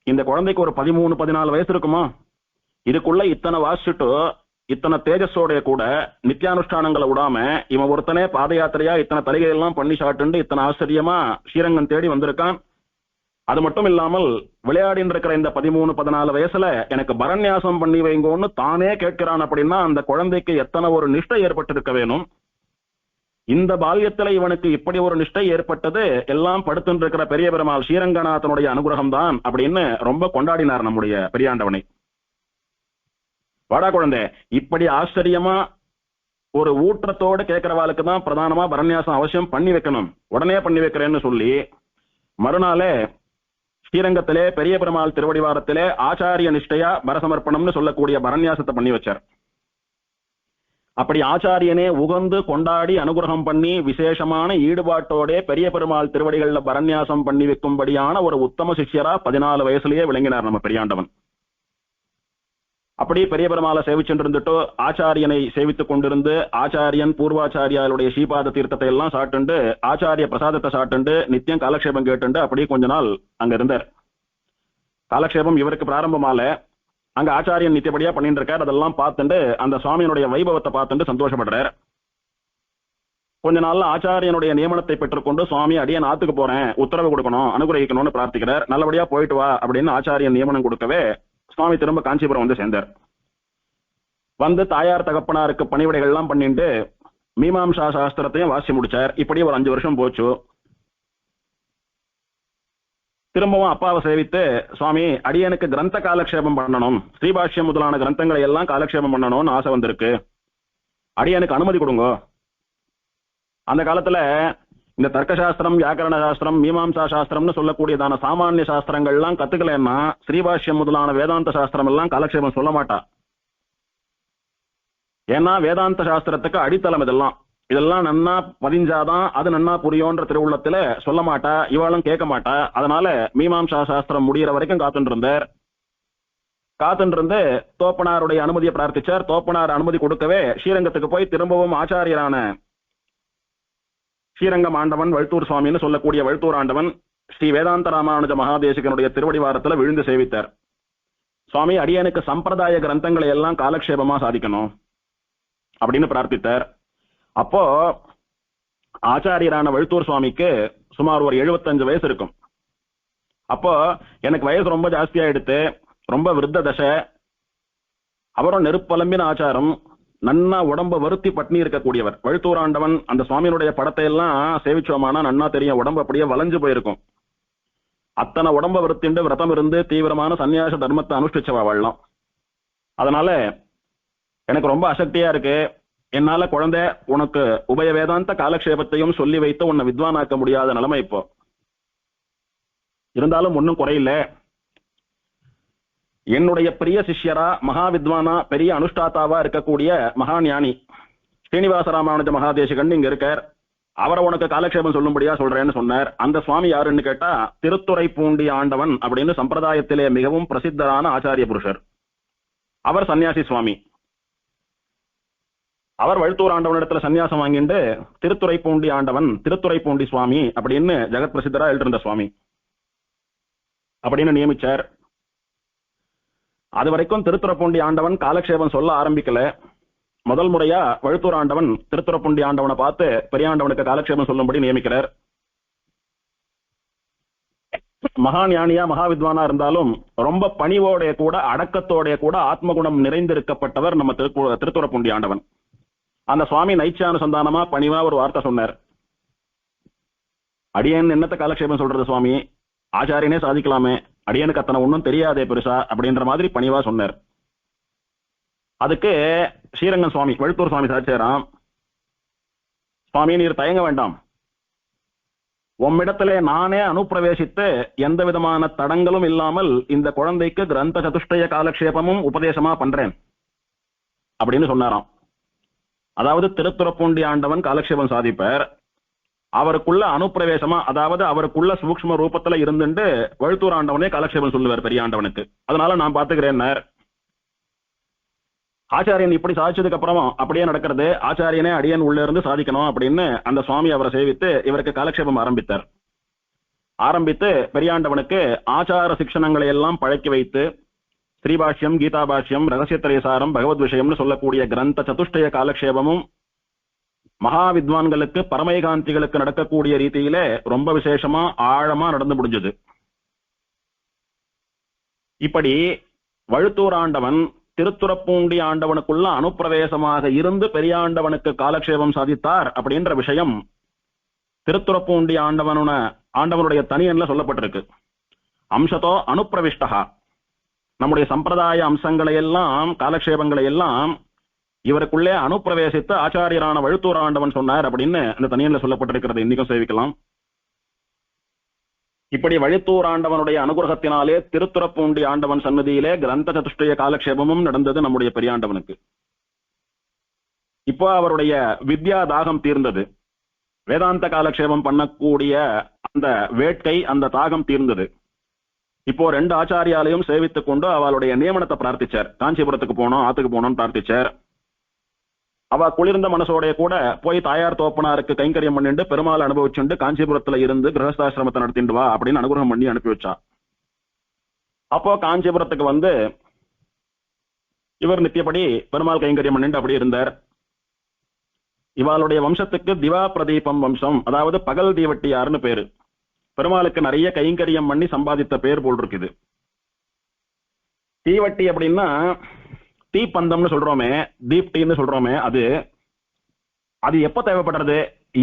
இந்த குழந்தைக்கு ஒரு 13-14 வயசு இருக்குமா, இதுக்குள்ள இத்தனை வாசிச்சுட்டு இத்தனை தேஜஸோடைய கூட நித்தியானுஷ்டானங்களை விடாம இவன் ஒருத்தனே பாத யாத்திரையா இத்தனை தலைகையெல்லாம் பண்ணி சாட்டுண்டு இத்தனை ஆச்சரியமா ஸ்ரீரங்கம் தேடி வந்திருக்கான். அது மட்டும் இல்லாமல் விளையாடின்னு இருக்கிற இந்த 13-14 வயசுல எனக்கு பரநியாசம் பண்ணி வைங்கோன்னு தானே கேட்கிறான். அப்படின்னா அந்த குழந்தைக்கு எத்தனை ஒரு நிஷ்டை ஏற்பட்டிருக்க வேணும். இந்த பால்யத்துல இவனுக்கு இப்படி ஒரு நிஷ்டை ஏற்பட்டது எல்லாம் படுத்துட்டு இருக்கிற பெரிய பெருமாள் ஸ்ரீரங்கநாதனுடைய அனுகிரகம் தான் அப்படின்னு ரொம்ப கொண்டாடினார் நம்முடைய பெரியாண்டவனை. வாடா குழந்தை, இப்படி ஆச்சரியமா ஒரு ஊற்றத்தோடு கேட்கிறவாளுக்கு தான் பிரதானமா பரநியாசம் அவசியம் பண்ணி வைக்கணும், உடனே பண்ணி வைக்கிறேன்னு சொல்லி மறுநாளே ஸ்ரீரங்கத்திலே பெரிய பெருமாள் திருவடிவாரத்திலே ஆச்சாரிய நிஷ்டையா பரசமர்ப்பணம்னு சொல்லக்கூடிய பரநியாசத்தை பண்ணி வச்சார். அப்படி ஆச்சாரியனே உகந்து கொண்டாடி அனுகிரகம் பண்ணி விசேஷமான ஈடுபாட்டோட பெரிய பெருமாள் திருவடிகள்ல பரநியாசம் பண்ணி வைக்கும்படியான ஒரு உத்தம சிஷ்யரா 14 வயசுலயே விளங்கினார் நம்ம பெரியாண்டவன். அப்படி பெரிய பெருமாளை சேவிச்சுட்டு இருந்துட்டு ஆச்சாரியனை சேவித்துக் கொண்டிருந்து ஆச்சாரியன் பூர்வாச்சாரியாருடைய ஸ்ரீபாத தீர்த்தத்தை எல்லாம் சாட்டுண்டு ஆச்சாரிய பிரசாதத்தை சாட்டுண்டு நித்தியம் காலக்ஷேபம் கேட்டுண்டு அப்படியே கொஞ்ச நாள் அங்க இருந்தார். காலக்ஷேபம் இவருக்கு பிராரம்பமால அங்க ஆச்சாரியன் நித்தியபடியா பண்ணிட்டு இருக்கார். அதெல்லாம் பார்த்துட்டு அந்த சுவாமியினுடைய வைபவத்தை பார்த்துட்டு சந்தோஷப்படுறார். கொஞ்ச நாள்ல ஆச்சாரியனுடைய நியமனத்தை பெற்றுக்கொண்டு சுவாமி, அடியேன் ஆத்துக்கு போறேன், உத்தரவு கொடுக்கணும், அனுகிரகிக்கணும்னு பிரார்த்திக்கிறார். நல்லபடியா போயிட்டு வா அப்படின்னு ஆச்சாரியன் நியமனம் கொடுக்கவே சுவாமி திரும்ப காஞ்சிபுரம் வந்து சேர்ந்தார். வந்து தாயார் தகப்பனாருக்கு பணிவிடைகள் எல்லாம் பண்ணிட்டு மீமாம்சா சாஸ்திரத்தையும் வாசி முடிச்சார். இப்படி ஒரு 5 வருஷம் போச்சு. திரும்பவும் அப்பாவை சேவித்து, சுவாமி, அடியனுக்கு கிரந்த காலக்ஷேபம் பண்ணணும், ஸ்ரீபாஷ்யம் முதலான கிரந்தங்களை எல்லாம் காலக்ஷேபம் பண்ணணும்னு ஆசை வந்திருக்கு, அடியனுக்கு அனுமதி கொடுங்க. அந்த காலத்துல இந்த தர்க்கசாஸ்திரம், வியாக்கரண சாஸ்திரம், மீமாம்சா சாஸ்திரம்னு சொல்லக்கூடியதான சாமானிய சாஸ்திரங்கள் எல்லாம் கத்துக்கலன்னா ஸ்ரீபாஷ்யம் முதலான வேதாந்த சாஸ்திரம் எல்லாம் காலக்ஷேபம் சொல்ல மாட்டா. ஏன்னா வேதாந்த சாஸ்திரத்துக்கு அடித்தளம் இதெல்லாம் நன்னா பதிஞ்சாதான் அது நன்னா புரியோன்ற திருவுள்ளத்துல சொல்ல மாட்டா, இவாளும் கேட்க மாட்டா. அதனால மீமாம்சா சாஸ்திரம் முடிகிற வரைக்கும் காத்துட்டு இருந்தார். காத்துட்டு இருந்து தோப்பனாருடைய அனுமதியை பிரார்த்திச்சார். தோப்பனார் அனுமதி கொடுக்கவே ஸ்ரீரங்கத்துக்கு போய் திரும்பவும் ஆச்சாரியரான ஸ்ரீரங்கம் ஆண்டவன், வழுத்தூர் சுவாமின்னு சொல்லக்கூடிய வழுத்தூர் ஆண்டவன் ஸ்ரீ வேதாந்த ராமானுஜ மகாதேசிகனுடைய திருவடிவாரத்துல விழுந்து சேவித்தார். சுவாமி, அடியனுக்கு சம்பிரதாய கிரந்தங்களை எல்லாம் காலக்ஷேபமா சாதிக்கணும் அப்படின்னு பிரார்த்தித்தார். அப்போ ஆச்சாரியரான வழுத்தூர் சுவாமிக்கு சுமார் ஒரு 75 வயசு இருக்கும். அப்போ எனக்கு வயசு ரொம்ப ஜாஸ்தியா எடுத்து, ரொம்ப விருத்த தசை, அவரும் நெருப்பலம்பின ஆச்சாரம், நன்னா உடம்ப வருத்தி பட்னி இருக்கக்கூடியவர். வழுத்தூர் ஆண்டவன் அந்த சுவாமியினுடைய படத்தை எல்லாம் சேவிச்சோமானா நன்னா தெரியும், உடம்பு அப்படியே வளைஞ்சு போயிருக்கும். அத்தனை உடம்ப வருத்திண்டு விரதம் இருந்து தீவிரமான சன்னியாச தர்மத்தை அனுஷ்டிச்சவா வாழலாம். அதனால எனக்கு ரொம்ப அசக்தியா இருக்கு, என்னால குழந்தை உனக்கு உபய வேதாந்த காலக்ஷேபத்தையும் சொல்லி வைத்து உன்னை வித்வானாக்க முடியாத நிலைமை இப்போ. இருந்தாலும் ஒன்னும் குறையில்ல, என்னுடைய பிரிய சிஷ்யரா மகா வித்வானா பெரிய அனுஷ்டாத்தாவா இருக்கக்கூடிய மகா ஞானி ஸ்ரீனிவாச ராமானுஜ மகாதேசிகன் இங்க இருக்கார், அவரை உனக்கு காலக்ஷேபம் சொல்லும்படியா சொல்றேன்னு சொன்னார். அந்த சுவாமி யாருன்னு கேட்டா திருத்துறைப்பூண்டி ஆண்டவன் அப்படின்னு சம்பிரதாயத்திலே மிகவும் பிரசித்தரான ஆச்சாரிய புருஷர். அவர் சன்னியாசி சுவாமி. அவர் வழுத்தூர் ஆண்டவனிடத்துல சன்னியாசம் வாங்கிட்டு திருத்துறைப்பூண்டி ஆண்டவன், திருத்துறைப்பூண்டி சுவாமி அப்படின்னு ஜெகத் பிரசித்தரா எழுதிருந்த சுவாமி அப்படின்னு நியமிச்சார். அது வரைக்கும் திருத்துறைப்பூண்டி ஆண்டவன் காலக்ஷேபம் சொல்ல ஆரம்பிக்கல. முதல் முறையா வழுத்தூர் ஆண்டவன் திருத்துறைப்பூண்டி ஆண்டவனை பார்த்து பெரியாண்டவனுக்கு காலக்ஷேபம் சொல்லும்படி நியமிக்கிறார். மகா ஞானியா மகா வித்வானா இருந்தாலும் ரொம்ப பணிவோடைய கூட அடக்கத்தோடைய கூட ஆத்மகுணம் நிறைந்திருக்கப்பட்டவர் நம்ம திருத்துறைப்பூண்டி ஆண்டவன். அந்த சுவாமி நைச்சானுசந்தானமா பணிவா ஒரு வார்த்தை சொன்னார். அடியன் என்னத்த காலக்ஷேபம் சொல்றது சுவாமி, ஆச்சாரியனே சாதிக்கலாமே, அடியனுக்கு அத்தனை ஒன்றும் தெரியாதே பெருசா அப்படின்ற மாதிரி பணிவா சொன்னார். அதுக்கு ஸ்ரீரங்கம் சுவாமி, வழுத்தூர் சுவாமி சாட்சியராம், சுவாமி நீர் தயங்க வேண்டாம், உம்மிடத்திலே நானே அனுப்பிரவேசித்து எந்த விதமான தடங்களும் இல்லாமல் இந்த குழந்தைக்கு கிரந்த சதுஷ்டய காலக்ஷேபமும் உபதேசமா பண்றேன் அப்படின்னு சொன்னாராம். அதாவது திருத்துறைப்பூண்டி ஆண்டவன் காலக்ஷேபம் சாதிப்பார், அவருக்குள்ள அனுப்பிரவேசமா, அதாவது அவருக்குள்ள சூக்ஷ்ம ரூபத்துல இருந்துட்டு வழுத்தூர் ஆண்டவனே காலக்ஷேபம் சொல்லுவார் பெரிய ஆண்டவனுக்கு. அதனால நான் பாத்துக்கிறேன். ஆச்சாரியன் இப்படி சாதிச்சதுக்கு அப்புறமா அப்படியே நடக்கிறது, ஆச்சாரியனே அடியன் உள்ள இருந்து சாதிக்கணும் அப்படின்னு அந்த சுவாமி அவரை சேவித்து இவருக்கு காலக்ஷேபம் ஆரம்பித்து பெரியாண்டவனுக்கு ஆச்சார சிக்ஷணங்களை எல்லாம் பழக்கி வைத்து ஸ்ரீபாஷ்யம், கீதாபாஷ்யம், ரகசியத்திரயசாரம், பகவத் விஷயம்னு சொல்லக்கூடிய கிரந்த சதுஷ்டய காலக்ஷேபமும் மகா வித்வான்களுக்கு பரமைகாந்திகளுக்கு நடக்கக்கூடிய ரீதியிலே ரொம்ப விசேஷமா ஆழமா நடந்து முடிஞ்சது. இப்படி வழுத்தூர் ஆண்டவன் திருத்துறைப்பூண்டி ஆண்டவனுக்குள்ள அனுப்பிரவேசமாக இருந்து பெரியாண்டவனுக்கு காலக்ஷேபம் சாதித்தார் அப்படின்ற விஷயம் திருத்துறைப்பூண்டி ஆண்டவனுடைய தனியன்ல சொல்லப்பட்டிருக்கு. அம்சத்தோ அனுப்பிரவிஷ்டா, நம்முடைய சம்பிரதாய அம்சங்களை எல்லாம் காலக்ஷேபங்களை எல்லாம் இவருக்குள்ளே அனுப்பிரவேசித்து ஆச்சாரியரான வழுத்தூர் ஆண்டவன் சொன்னார் அப்படின்னு அந்த தனியன்ல சொல்லப்பட்டிருக்கிறது. இன்னைக்கும் சேவிக்கலாம். இப்படி வழுத்தூர் ஆண்டவனுடைய அனுகிரகத்தினாலே திருத்துறைப்பூண்டி ஆண்டவன் சன்னதியிலே கிரந்த சதுஷ்டய காலக்ஷேபமும் நடந்தது நம்முடைய பெரியாண்டவனுக்கு. இப்போ அவருடைய வித்யா தாகம் தீர்ந்தது, வேதாந்த காலக்ஷேபம் பண்ணக்கூடிய அந்த வேட்கை, அந்த தாகம் தீர்ந்தது. இப்போ 2 ஆச்சாரியாலையும் சேவித்துக் கொண்டு அவளுடைய நியமனத்தை பிரார்த்திச்சார். காஞ்சிபுரத்துக்கு போனோம், ஆத்துக்கு போனோம்னு பிரார்த்திச்சார். அவ குளிர்ந்த மனசோடைய கூட போய் தாயார் தோப்பனாருக்கு கைங்கரியம் பண்ணிட்டு பெருமாள் அனுபவிச்சுண்டு காஞ்சிபுரத்துல இருந்து கிரகஸ்தாசிரமத்தை நடத்திட்டு வா அப்படின்னு அனுகிரகம் பண்ணி அனுப்பி வச்சா. அப்போ காஞ்சிபுரத்துக்கு வந்து இவர் நித்தியப்படி பெருமாள் கைங்கரியம் பண்ணிட்டு அப்படி இருந்தார். இவாளுடைய வம்சத்துக்கு திவா பிரதீபம் வம்சம், அதாவது பகல் தீவட்டியார்னு பேரு. பெருமாளுக்கு நிறைய கைங்கரியம் பண்ணி சம்பாதித்த பேர் போல் இருக்குது. தீவட்டி அப்படின்னா தீப்பந்தம்னு சொல்றோமே, தீப்டின்னு சொல்றோமே, அது எப்ப தேவைப்படுறது?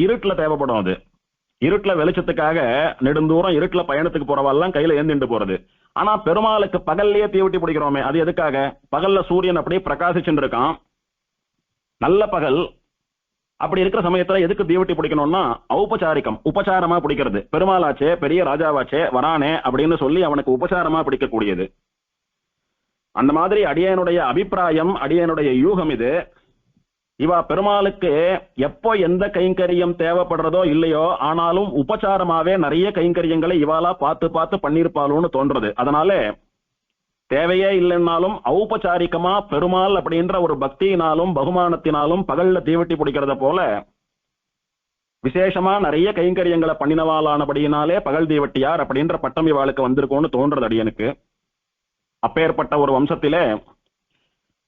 இருட்டுல தேவைப்படும். அது இருட்டுல வெளிச்சத்துக்காக நெடுந்தூரம் இருட்டுல பயணத்துக்கு போறவாள்லாம் கையில ஏந்திண்டு போறது. ஆனா பெருமாளுக்கு பகல்லையே தீவட்டி பிடிக்கிறோமே, அது எதுக்காக? பகல்ல சூரியன் அப்படியே பிரகாசிச்சுட்டு இருக்கான், நல்ல பகல். அப்படி இருக்கிற சமயத்துல எதுக்கு தீவட்டி பிடிக்கணும்னா ஔபச்சாரிக்கம், உபச்சாரமா பிடிக்கிறது. பெருமாளாச்சே, பெரிய ராஜாவாச்சே வரானே அப்படின்னு சொல்லி அவனுக்கு உபச்சாரமா பிடிக்கக்கூடியது. அந்த மாதிரி அடியனுடைய அபிப்பிராயம், அடியனுடைய யூகம் இது. இவா பெருமாளுக்கு எப்போ எந்த கைங்கரியம் தேவைப்படுறதோ இல்லையோ, ஆனாலும் உபச்சாரமாவே நிறைய கைங்கரியங்களை இவாளா பார்த்து பார்த்து பண்ணிருப்பாளுன்னு தோன்றது. அதனால தேவையே இல்லைன்னாலும் ஔபச்சாரிக்கமா பெருமாள் அப்படின்ற ஒரு பக்தியினாலும் பகுமானத்தினாலும் பகல்ல தீவட்டி பிடிக்கிறத போல விசேஷமா நிறைய கைங்கரியங்களை பண்ணினவாளானபடியினாலே பகல் தீவட்டியார் அப்படின்ற பட்டம் இவாளுக்கு வந்திருக்கும்னு தோன்றது அடியனுக்கு. அப்பேற்பட்ட ஒரு வம்சத்திலே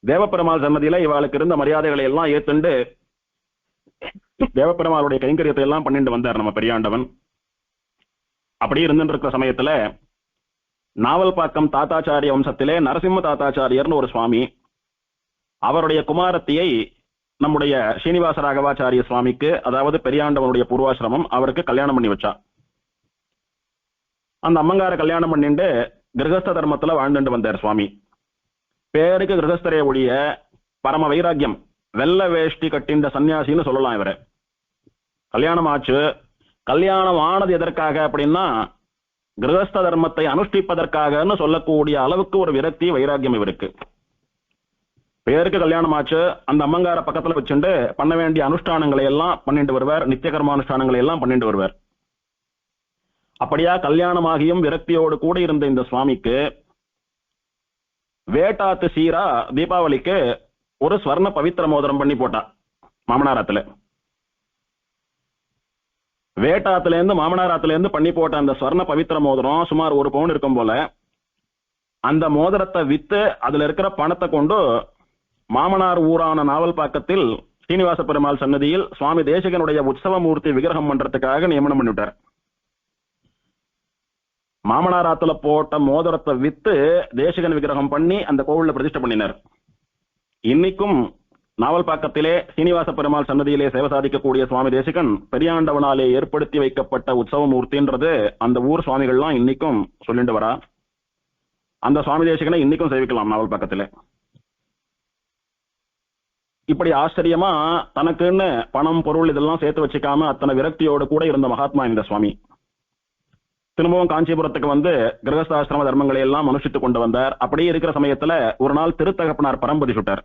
தேவப்பெருமாள் சன்னதியில இவாளுக்கு இருந்த மரியாதைகளை எல்லாம் ஏத்துண்டு தேவப்பெருமாளுடைய கைங்கரியத்தை எல்லாம் பண்ணிட்டு வந்தார் நம்ம பெரியாண்டவன். அப்படி இருந்துட்டு இருக்கிற சமயத்துல நாவல்பாக்கம் தாத்தாச்சாரிய வம்சத்திலே நரசிம்ம தாத்தாச்சாரியர்னு ஒரு சுவாமி, அவருடைய குமாரத்தியை நம்முடைய ஸ்ரீனிவாச ராகவாச்சாரிய சுவாமிக்கு, அதாவது பெரியாண்டவனுடைய பூர்வாசிரமம், அவருக்கு கல்யாணம் பண்ணி வச்சா. அந்த அம்மங்கார கல்யாணம் பண்ணிட்டு கிரகஸ்த தர்மத்துல வாழ்ந்துட்டு வந்தார் சுவாமி. பேருக்கு கிரகஸ்தரே ஒழிய பரம வைராக்கியம், வெள்ள வேஷ்டி கட்டின்ற சன்னியாசின்னு சொல்லலாம் இவரை. கல்யாணம் ஆச்சு. கல்யாணம் ஆனது எதற்காக அப்படின்னா கிரகஸ்த தர்மத்தை அனுஷ்டிப்பதற்காகன்னு சொல்லக்கூடிய அளவுக்கு ஒரு விரக்தி, வைராக்கியம் இவருக்கு. பேருக்கு கல்யாணம் ஆச்சு. அந்த அம்மங்கார பக்கத்துல வச்சுட்டு பண்ண வேண்டிய அனுஷ்டானங்களை எல்லாம் பண்ணிட்டு வருவார், நித்திய கர்மானுஷ்டானங்களை எல்லாம் பண்ணிட்டு வருவார். அப்படியா கல்யாணமாகியும் விரக்தியோடு கூட இருந்த இந்த சுவாமிக்கு வேட்டாத்து சீரா தீபாவளிக்கு ஒரு ஸ்வர்ண பவித்திர மோதிரம் பண்ணி போட்டா மாமனாராத்துல. வேட்டாத்துல இருந்து மாமனாராத்துல இருந்து பண்ணி போட்ட அந்த ஸ்வர்ண பவித்திர மோதிரம் சுமார் 1 பவுன் இருக்கும் போல. அந்த மோதிரத்தை வித்து அதுல இருக்கிற பணத்தை கொண்டு மாமனார் ஊரான நாவல்பாக்கத்தில் ஸ்ரீனிவாச பெருமாள் சன்னதியில் சுவாமி தேசிகனுடைய உற்சவமூர்த்தி விக்கிரகம் பண்றதுக்காக நியமனம் பண்ணிவிட்டார். மாமனாராத்துல போட்ட மோதிரத்தை வித்து தேசிகன் விக்கிரகம் பண்ணி அந்த கோவில்ல பிரதிஷ்டை பண்ணினார். இன்னைக்கும் நாவல்பாக்கத்திலே ஸ்ரீனிவாச பெருமாள் சன்னதியிலே சேவை சாதிக்கக்கூடிய சுவாமி தேசிகன் பெரியாண்டவனாலே ஏற்படுத்தி வைக்கப்பட்ட உற்சவமூர்த்தின்றது அந்த ஊர் சுவாமிகள்லாம் இன்னைக்கும் சொல்லிட்டு வரா. அந்த சுவாமி தேசிகனை இன்னைக்கும் சேவிக்கலாம் நாவல்பாக்கத்திலே. இப்படி ஆச்சரியமா தனக்குன்னு பணம் பொருள் இதெல்லாம் சேர்த்து வச்சுக்காம அத்தனை விரக்தியோடு கூட இருந்த மகாத்மா இந்த சுவாமி திரும்பவும் காஞ்சிபுரத்துக்கு வந்து கிரகஸ்தாசிரம தர்மங்களை எல்லாம் அனுஷ்டித்துக் கொண்டு வந்தார். அப்படியே இருக்கிற சமயத்துல ஒரு நாள் திருத்தகப்பனார் பரம்பதி சுட்டார்.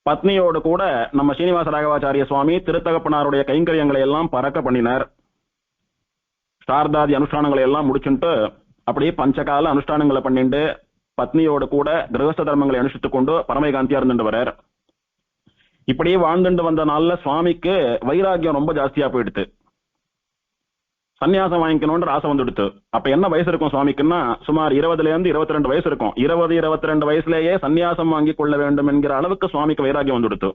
பத்னியோடு கூட நம்ம ஸ்ரீனிவாச ராகவாச்சாரிய சுவாமி திருத்தகப்பனாருடைய கைங்கரியங்களை எல்லாம் பறக்க பண்ணினார். சாரதாதி அனுஷ்டானங்களை எல்லாம் முடிச்சுட்டு அப்படியே பஞ்சகால அனுஷ்டானங்களை பண்ணிட்டு பத்னியோடு கூட கிரகஸ்த தர்மங்களை அனுஷ்டித்துக் கொண்டு பரமகாந்தியா இருந்துட்டு வரார். இப்படியே வாழ்ந்துட்டு வந்த நாள்ல சுவாமிக்கு வைராகியம் ரொம்ப ஜாஸ்தியா போயிடுது. சன்னியாசம் வாங்கிக்கணும்ன்ற ஆசை வந்துடுத்து. அப்ப என்ன வயசு இருக்கும் சுவாமிக்குன்னா சுமார் 20ல இருந்து 22 வயசு இருக்கும். 20-22 வயசுலேயே சன்னியாசம் வாங்கி கொள்ள வேண்டும் என்கிற அளவுக்கு சுவாமிக்கு வைராகியம் வந்துடுத்து.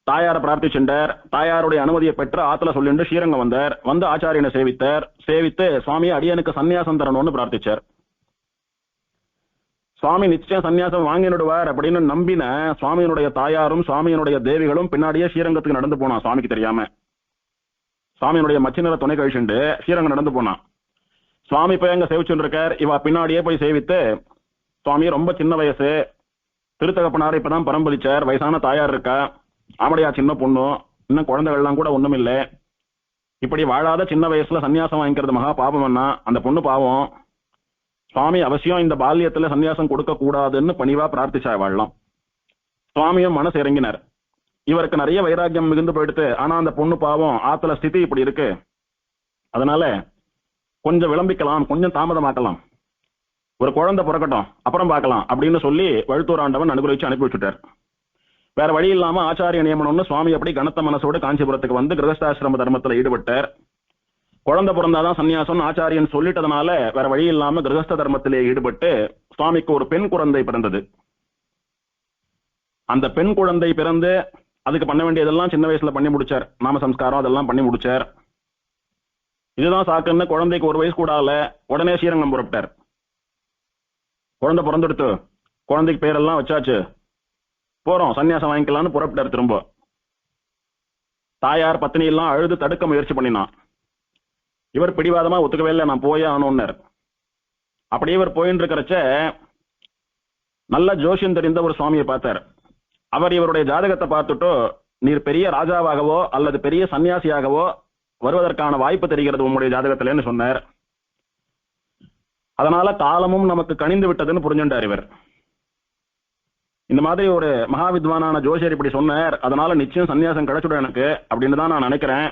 தாயாரை பிரார்த்திச்சுட்டார். தாயாருடைய அனுமதியை பெற்று ஆத்துல சொல்லிட்டு ஸ்ரீரங்கம் வந்தார். வந்து ஆச்சாரியனை சேவித்தார். சேவித்து சுவாமி அடியனுக்கு சன்னியாசம் தரணும்னு பிரார்த்திச்சார். சுவாமி நிச்சயம் சன்னியாசம் வாங்கிடுவார் அப்படின்னு நம்பின சுவாமியினுடைய தாயாரும் சுவாமியினுடைய தேவிகளும் பின்னாடியே ஸ்ரீரங்கத்துக்கு நடந்து போனான். சுவாமிக்கு தெரியாம சுவாமியினுடைய மச்சினரை துணை கழிச்சுண்டு ஸ்ரீரங்கம் நடந்து போனான். சுவாமி போய் அங்க சேவிச்சுட்டு இருக்கார். இவ பின்னாடியே போய் சேவித்து சுவாமி ரொம்ப சின்ன வயசு, திருத்தகப்பனார் இப்பதான் பரம்பதிச்சார், வயசான தாயார் இருக்கா, ஆமடையா சின்ன பொண்ணு, இன்னும் குழந்தைகள்லாம் கூட ஒண்ணும் இல்லை, இப்படி வாழாத சின்ன வயசுல சன்னியாசம் வாங்கிக்கிறது மகா பாபம் என்ன, அந்த பொண்ணு பாவம், சுவாமி அவசியம் இந்த பால்யத்துல சன்னியாசம் கொடுக்க கூடாதுன்னு பணிவா பிரார்த்திச்சா வாழலாம். சுவாமியும் மனசு இறங்கினார். இவருக்கு நிறைய வைராக்கியம் மிகுந்து போயிடுத்து. ஆனா அந்த பொண்ணு பாவம், ஆத்துல ஸ்திதி இப்படி இருக்கு, அதனால கொஞ்சம் விளம்பிக்கலாம், கொஞ்சம் தாமதமாக்கலாம், ஒரு குழந்தை பிறக்கட்டும் அப்புறம் பார்க்கலாம் அப்படின்னு சொல்லி வழுத்தூர் ஆண்டவன் அனுகிரகிச்சு அனுப்பி வச்சுட்டார். வேற வழி இல்லாம ஆச்சாரிய நியமனம்னு சுவாமி அப்படி கனத்த மனசோடு காஞ்சிபுரத்துக்கு வந்து கிரகஸ்தாசிரம தர்மத்துல ஈடுபட்டார். குழந்தை பிறந்தாதான் சன்னியாசம் ஆச்சாரியன் சொல்லிட்டதுனால வேற வழி இல்லாம கிரகஸ்த தர்மத்திலே ஈடுபட்டு சுவாமிக்கு ஒரு பெண் குழந்தை பிறந்தது. அந்த பெண் குழந்தை பிறந்து அதுக்கு பண்ண வேண்டியதெல்லாம் சின்ன வயசுல பண்ணி முடிச்சார். நாம சம்ஸ்காரம் அதெல்லாம் பண்ணி முடிச்சார். இதுதான் சாக்குன்னு குழந்தைக்கு 1 வயசு கூட ஆகல, உடனே ஸ்ரீரங்கம் புறப்பட்டார். குழந்தை பிறந்துடுத்து, குழந்தைக்கு பேரெல்லாம் வச்சாச்சு, போறோம் சன்னியாசம் வாங்கிக்கலாம்னு புறப்பட்டார். திரும்ப தாயார் பத்தினி எல்லாம் அழுது தடுக்க முயற்சி பண்ணினான். இவர் பிடிவாதமா ஒத்துக்கவே இல்லை, நான் போயே ஆனோன்னார். அப்படியே இவர் போயின்னு இருக்கிறச்ச நல்ல ஜோஷியம் தெரிந்த ஒரு சுவாமியை பார்த்தார். அவர் இவருடைய ஜாதகத்தை பார்த்துட்டு, நீர் பெரிய ராஜாவாகவோ அல்லது பெரிய சன்னியாசியாகவோ வருவதற்கான வாய்ப்பு தெரிகிறது உங்களுடைய ஜாதகத்திலேன்னு சொன்னார். அதனால காலமும் நமக்கு கணிந்து விட்டதுன்னு புரிஞ்சுட்டார் இவர். இந்த மாதிரி ஒரு மகாவித்வானான ஜோசியர் இப்படி சொன்னார், அதனால நிச்சயம் சன்னியாசம் கிடைச்சுடும் எனக்கு அப்படின்னு தான் நான் நினைக்கிறேன்,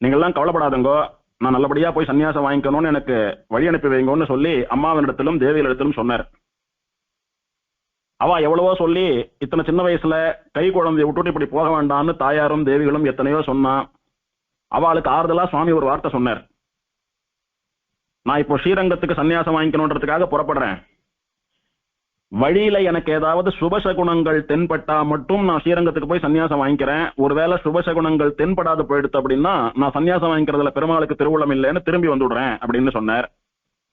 நீங்கள்லாம் கவலைப்படாதுங்கோ, நான் நல்லபடியா போய் சன்னியாசம் வாங்கிக்கணும்னு எனக்கு வழி அனுப்பி வைங்கன்னு சொல்லி அம்மாவினிடத்திலும் தேவியிடத்திலும் சொன்னார். அவ எவ்வளவோ சொல்லி இத்தனை சின்ன வயசுல கை குழந்தைய விட்டுட்டு இப்படி போக வேண்டாம்னு தாயாரும் தேவிகளும் எத்தனையோ சொன்னா. அவளுக்கு ஆறுதலா சுவாமி ஒரு வார்த்தை சொன்னார், நான் இப்போ ஸ்ரீரங்கத்துக்கு சன்னியாசம் வாங்கிக்கணுன்றதுக்காக புறப்படுறேன், வழியில எனக்கு ஏதாவது சுபசகுணங்கள் தென்பட்டா மட்டும் நான் ஸ்ரீரங்கத்துக்கு போய் சன்னியாசம் வாங்கிக்கிறேன், ஒருவேளை சுபசகுணங்கள் தென்படாது போயிடுத்து அப்படின்னா நான் சன்னியாசம் வாங்கிக்கிறதுல பெருமாளுக்கு திருவுளம் இல்லைன்னு திரும்பி வந்துடுறேன் அப்படின்னு சொன்னார்.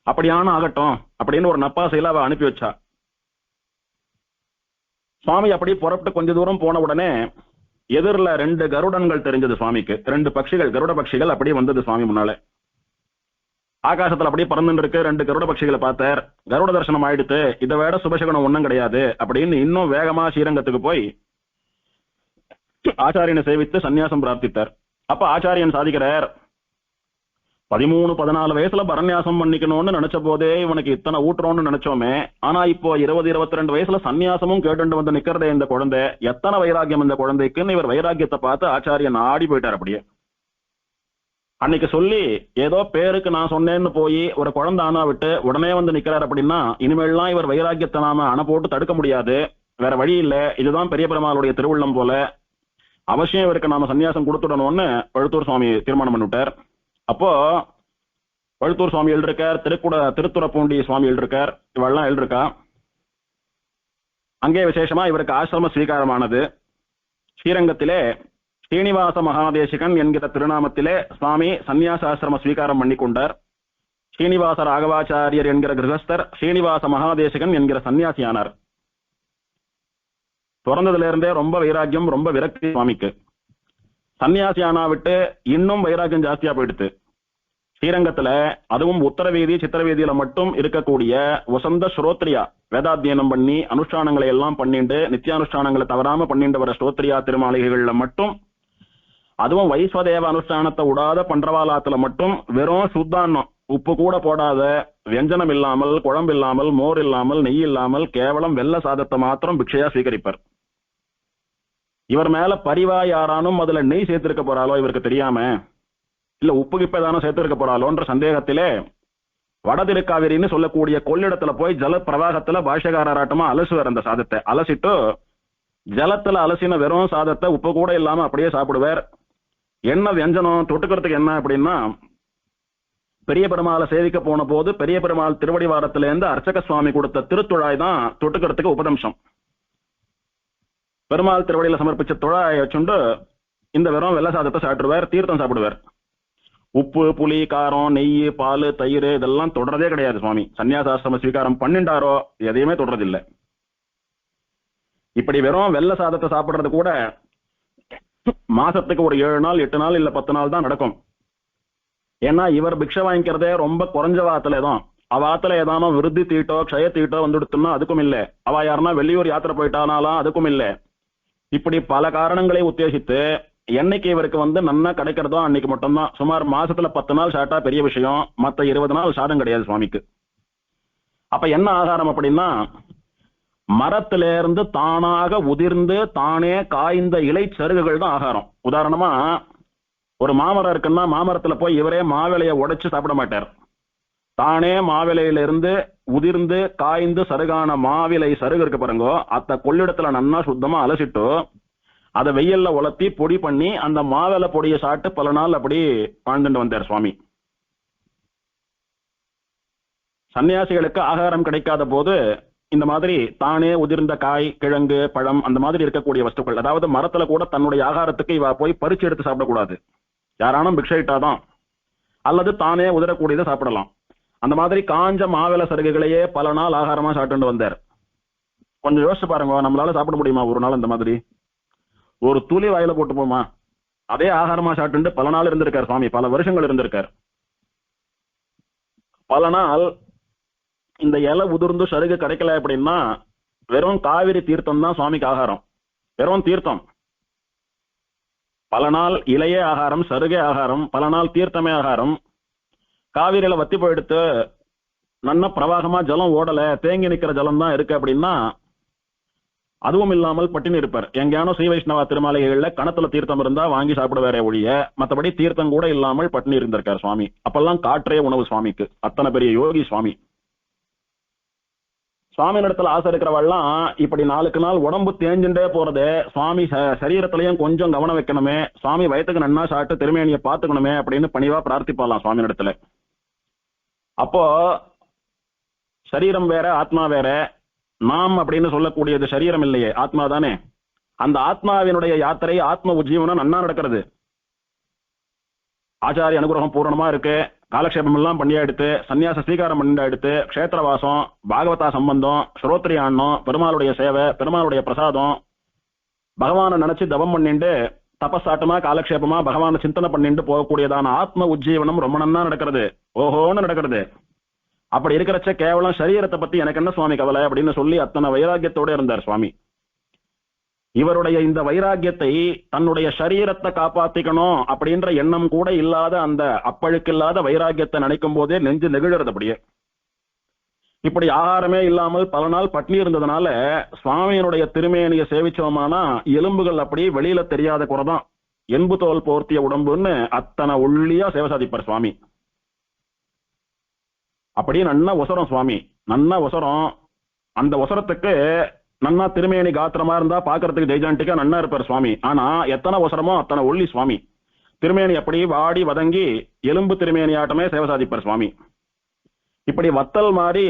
அப்படியான ஆகட்டும் அப்படின்னு ஒரு நப்பாசையில அவ அனுப்பி வச்சா. சுவாமி அப்படி புறப்பட்டு கொஞ்ச தூரம் போன உடனே எதிரில் 2 கருடன்கள் தெரிஞ்சது சுவாமிக்கு. 2 பட்சிகள், கருட பட்சிகள் அப்படியே வந்தது சுவாமி முன்னால. ஆகாசத்துல அப்படியே பறந்துட்டு இருக்கு. 2 கருட பட்சிகளை பார்த்தார். கருட தரிசனம் ஆயிடுத்து, இதை விட சுபசகுணம் ஒன்றும் கிடையாது அப்படின்னு இன்னும் வேகமா ஸ்ரீரங்கத்துக்கு போய் ஆச்சாரியனை சேவித்து சன்னியாசம் பிரார்த்தித்தார். அப்ப ஆச்சாரியன் சாதிக்கிறார், 13-14 வயசுல பரநியாசம் பண்ணிக்கணும்னு நினைச்ச போதே இவனுக்கு இத்தனை ஊட்டுறோம்னு நினைச்சோமே, ஆனா இப்போ 20-22 வயசுல சன்னியாசமும் கேட்டு வந்து நிக்கிறதே இந்த குழந்தை, எத்தனை வைராக்கியம் இந்த குழந்தைக்குன்னு இவர் வைராக்கியத்தை பார்த்து ஆச்சாரியன் ஆடி போயிட்டார். அப்படியே அன்னைக்கு சொல்லி ஏதோ பேருக்கு நான் சொன்னேன்னு போய் ஒரு குழந்தை ஆனா விட்டு உடனே வந்து நிக்கிறார் அப்படின்னா இனிமேல்லாம் இவர் வைராக்கியத்தை நாம அணை போட்டு தடுக்க முடியாது, வேற வழி இல்ல, இதுதான் பெரிய பெருமாளுடைய திருவுள்ளம் போல, அவசியம் இவருக்கு நாம சன்னியாசம் கொடுத்துடணும்னு பழுத்தூர் சுவாமி தீர்மானம் பண்ணிவிட்டார். அப்போ பழுத்தூர் சுவாமி எழுதிருக்கார், திருத்துறப்பூண்டி சுவாமி எழுதிருக்கார், இவெல்லாம் எழுதிருக்கா. அங்கே விசேஷமா இவருக்கு ஆசிரம ஸ்வீகாரமானது. ஸ்ரீரங்கத்திலே ஸ்ரீனிவாச மகாதேசிகன் என்கிற திருநாமத்திலே சுவாமி சந்நியாசாசிரம ஸ்வீகாரம் பண்ணி கொண்டார். ஸ்ரீனிவாச ராகவாச்சாரியர் என்கிற கிரகஸ்தர் ஸ்ரீனிவாச மகாதேசிகன் என்கிற சன்னியாசியானார். பிறந்ததுல இருந்தே ரொம்ப வைராக்கியம், ரொம்ப விரக்தி சுவாமிக்கு. சன்னியாசியானா விட்டு இன்னும் வைராக்கியம் ஜாஸ்தியா போயிடுத்து. ஸ்ரீரங்கத்துல அதுவும் உத்தரவீதி சித்திரவீதியில மட்டும் இருக்கக்கூடிய வசந்த ஸ்ரோத்ரியா வேதாத்தியனம் பண்ணி அனுஷ்டானங்களை எல்லாம் பண்ணிண்டு நித்தியானுஷ்டானங்களை தவறாம பண்ணிட்டு வர ஸ்ரோத்ரியா திருமாளிகைகள்ல மட்டும், அதுவும் வைஸ்வதேவ அனுஷ்டானத்தை விடாத பண்றவாலாத்துல மட்டும் வெறும் சுத்தான்னம், உப்பு கூட போடாத, வியஞ்சனம் இல்லாமல், குழம்பு இல்லாமல், மோர் இல்லாமல், நெய் இல்லாமல் கேவலம் வெள்ள சாதத்தை மாத்திரம் பிக்ஷையா ஸ்வீகரிப்பார். இவர் மேல பரிவா யாரானும் அதுல நெய் சேர்த்திருக்க போறாலோ இவருக்கு தெரியாம, இல்ல உப்பு கிப்பதானோ சேர்த்திருக்க போறாளோன்ற சந்தேகத்திலே வடதிருக்காவிரின்னு சொல்லக்கூடிய கொள்ளிடத்துல போய் ஜல பிரவாகத்துல பாஷ்யகாராட்டமா அலசுவார். அந்த சாதத்தை அலசிட்டு ஜலத்துல அலசின வெறும் சாதத்தை உப்பு கூட இல்லாம அப்படியே சாப்பிடுவார். என்ன வியஞ்சனம் தொட்டுக்கிறதுக்கு என்ன அப்படின்னா, பெரிய பெருமாளை சேவிக்க போன போது பெரிய பெருமாள் திருவடிவாரத்துல இருந்து அர்ச்சக சுவாமி கொடுத்த திருத்துழாய் தான் தொட்டுக்கிறதுக்கு உபதம்சம். பெருமாள் திருவடியில சமர்ப்பிச்ச துழாயை வச்சுண்டு இந்த வெறும் வெள்ள சாதத்தை சாப்பிடுவார், தீர்த்தம் சாப்பிடுவார். உப்பு புளி காரம் நெய் பால் தயிர் இதெல்லாம் தொடரதே கிடையாது சுவாமி. சன்னியாசாசிரம ஸ்வீகாரம் பண்ணிண்டாரோ எதையுமே தொடரதில்லை. இப்படி வெறும் வெள்ள சாதத்தை சாப்பிடுறது கூட மாசத்துக்கு ஒரு 7 நாள் 8 நாள் இல்ல 10 நாள் தான் நடக்கும். ஏன்னா இவர் பிக்ஷை வாங்கிக்கிறதே ரொம்ப குறைஞ்ச வாத்துல தான். அவாத்துல ஏதானோ விருத்தி தீட்டோ க்ஷய தீட்டோ வந்துடுத்துன்னா அதுக்கும் இல்லை, அவ யாருன்னா வெளியூர் யாத்திரை போயிட்டானாலாம் அதுக்கும் இல்லை. இப்படி பல காரணங்களை உத்தேசித்து என்னைக்கு இவருக்கு நன்னா கிடைக்கிறதோ அன்னைக்கு மட்டும்தான். சுமார் மாசத்துல 10 நாள் சாட்டா பெரிய விஷயம், மத்த 20 நாள் சாதம் கிடையாது சுவாமிக்கு. அப்ப என்ன ஆகாரம் அப்படின்னா, மரத்தில இருந்து தானாக உதிர்ந்து தானே காய்ந்த இலை சருகுகள் தான் ஆகாரம். உதாரணமா ஒரு மாமரம் இருக்குன்னா மாமரத்துல போய் இவரே மாவிலைய உடைச்சு சாப்பிட மாட்டார். தானே மாவிலையிலிருந்து உதிர்ந்து காய்ந்து சருகான மாவிலை சருகு இருக்கு பாருங்கோ, அத்த கொள்ளிடத்துல நன்னா சுத்தமா அலசிட்டு அதை வெயில்ல உலர்த்தி பொடி பண்ணி அந்த மாவிலை பொடியை சாப்பிட்டு பல நாள் அப்படி வாழ்ந்துட்டு வந்தார் சுவாமி. சன்னியாசிகளுக்கு ஆகாரம் கிடைக்காத போது இந்த மாதிரி தானே உதிர்ந்த காய் கிழங்கு பழம் அந்த மாதிரி இருக்கக்கூடிய வஸ்துக்கள், அதாவது மரத்துல கூட தன்னுடைய ஆகாரத்துக்கு இவ போய் பறிச்சு எடுத்து சாப்பிடக்கூடாது, யாரானும் பிக்ஷைட்டாதான், அல்லது தானே உதிரக்கூடியதை சாப்பிடலாம். அந்த மாதிரி காஞ்ச மாவிலை சருகுகளையே பல நாள் ஆகாரமா சாப்பிட்டு வந்தார். கொஞ்சம் யோசிச்சு பாருங்க, நம்மளால சாப்பிட முடியுமா ஒரு நாள்? இந்த மாதிரி ஒரு துளி வாயில போட்டு போமா? அதே ஆகாரமா சாப்பிட்டு பல நாள் இருந்திருக்கார் சுவாமி, பல வருஷங்கள் இருந்திருக்கார். பல நாள் இந்த இலை உதிர்ந்து சருகு கிடைக்கல அப்படின்னா வெறும் காவிரி தீர்த்தம் தான் சுவாமிக்கு ஆகாரம், வெறும் தீர்த்தம். பல நாள் இலையே ஆகாரம், சருகே ஆகாரம், பல நாள் தீர்த்தமே ஆகாரம். காவிரியில வத்தி போயிடுத்து நன்ன பிரவாகமா ஜலம் ஓடல, தேங்கி நிக்கிற ஜலம் தான் இருக்கு அப்படின்னா அதுவும் இல்லாமல் பட்டினி இருப்பார். எங்கேயானோ ஸ்ரீ வைஷ்ணவா திருமாளிகைகள்ல கணத்துல தீர்த்தம் இருந்தா வாங்கி சாப்பிடுவாரே ஒழிய மற்றபடி தீர்த்தம் கூட இல்லாமல் பட்டினி இருந்திருக்கார் சுவாமி. அப்பெல்லாம் காற்றே உணவு சுவாமிக்கு, அத்தனை பெரிய யோகி சுவாமி. சுவாமி இடத்துல ஆசை இருக்கிறவெல்லாம் இப்படி நாளுக்கு நாள் உடம்பு தேஞ்சுட்டே போறதே, சுவாமி சரீரத்திலையும் கொஞ்சம் கவனம் வைக்கணுமே, சுவாமி வயத்துக்கு நன்னா சாப்பிட்டு திருமேனியை பார்த்துக்கணுமே அப்படின்னு பணிவா பிரார்த்திப்பாலாம் சுவாமி இடத்துல. அப்போ சரீரம் வேற ஆத்மா வேற. நாம் அப்படின்னு சொல்லக்கூடியது சரீரம் இல்லையே, ஆத்மா தானே. அந்த ஆத்மாவினுடைய யாத்திரை ஆத்ம உஜ்ஜீவனம் நன்னா நடக்கிறது. ஆச்சாரிய அனுகிரகம் பூரணமா இருக்கு, காலக்ஷேபம் எல்லாம் பண்ணியா எடுத்து சன்னியாச ஸ்வீகாரம் பண்ணியா எடுத்து க்ஷேத்திரவாசம் பாகவதா சம்பந்தம் ஸ்ரோத்ரியாண்ணம் பெருமாளுடைய சேவை பெருமாளுடைய பிரசாதம் பகவானை நினைச்சு தவம் பண்ணிட்டு தபசாட்டமா காலக்ஷேபமா பகவானை சிந்தனை பண்ணிட்டு போகக்கூடியதான ஆத்ம உஜ்ஜீவனம் ரொம்ப நன்னா நடக்கிறது, ஓஹோன்னு நடக்கிறது. அப்படி இருக்கிறச்ச கேவலம் சரீரத்தை பத்தி எனக்கு என்ன சுவாமி கவலை அப்படின்னு சொல்லி அத்தனை வைராக்கியத்தோட இருந்தார் சுவாமி. இவருடைய இந்த வைராக்கியத்தை தன்னுடைய சரீரத்தை காப்பாத்திக்கணும் அப்படின்ற எண்ணம் கூட இல்லாத அந்த அப்பழுக்கில்லாத வைராக்கியத்தை நினைக்கும் போதே நெஞ்சு நெகிழறது அப்படியே. இப்படி ஆகாரமே இல்லாமல் பல நாள் பட்னி இருந்ததுனால சுவாமியினுடைய திருமேனியை சேவிச்சோமானா எலும்புகள் அப்படி வெளியில தெரியாத குறைதான். எண்பு தோல் போர்த்திய உடம்புன்னு அத்தனை ஒல்லியா சேவை சாதிப்பார் சுவாமி. அப்படியே நன்னா ஒசரம் சுவாமி, நன்னா ஒசரம். அந்த ஒசரத்துக்கு நன்னா திருமேனி காத்திரமா இருந்தா பாக்குறதுக்கு ஜெய்ஜாண்டிக்கா நன்னா இருப்பார் சுவாமி. ஆனா எத்தனை ஒசரமோ அத்தனை ஒல்லி சுவாமி. திருமேனி அப்படி வாடி வதங்கி எலும்பு திருமேனி ஆட்டமே சேவை சாதிப்பார் சுவாமி. இப்படி வத்தல் மாதிரி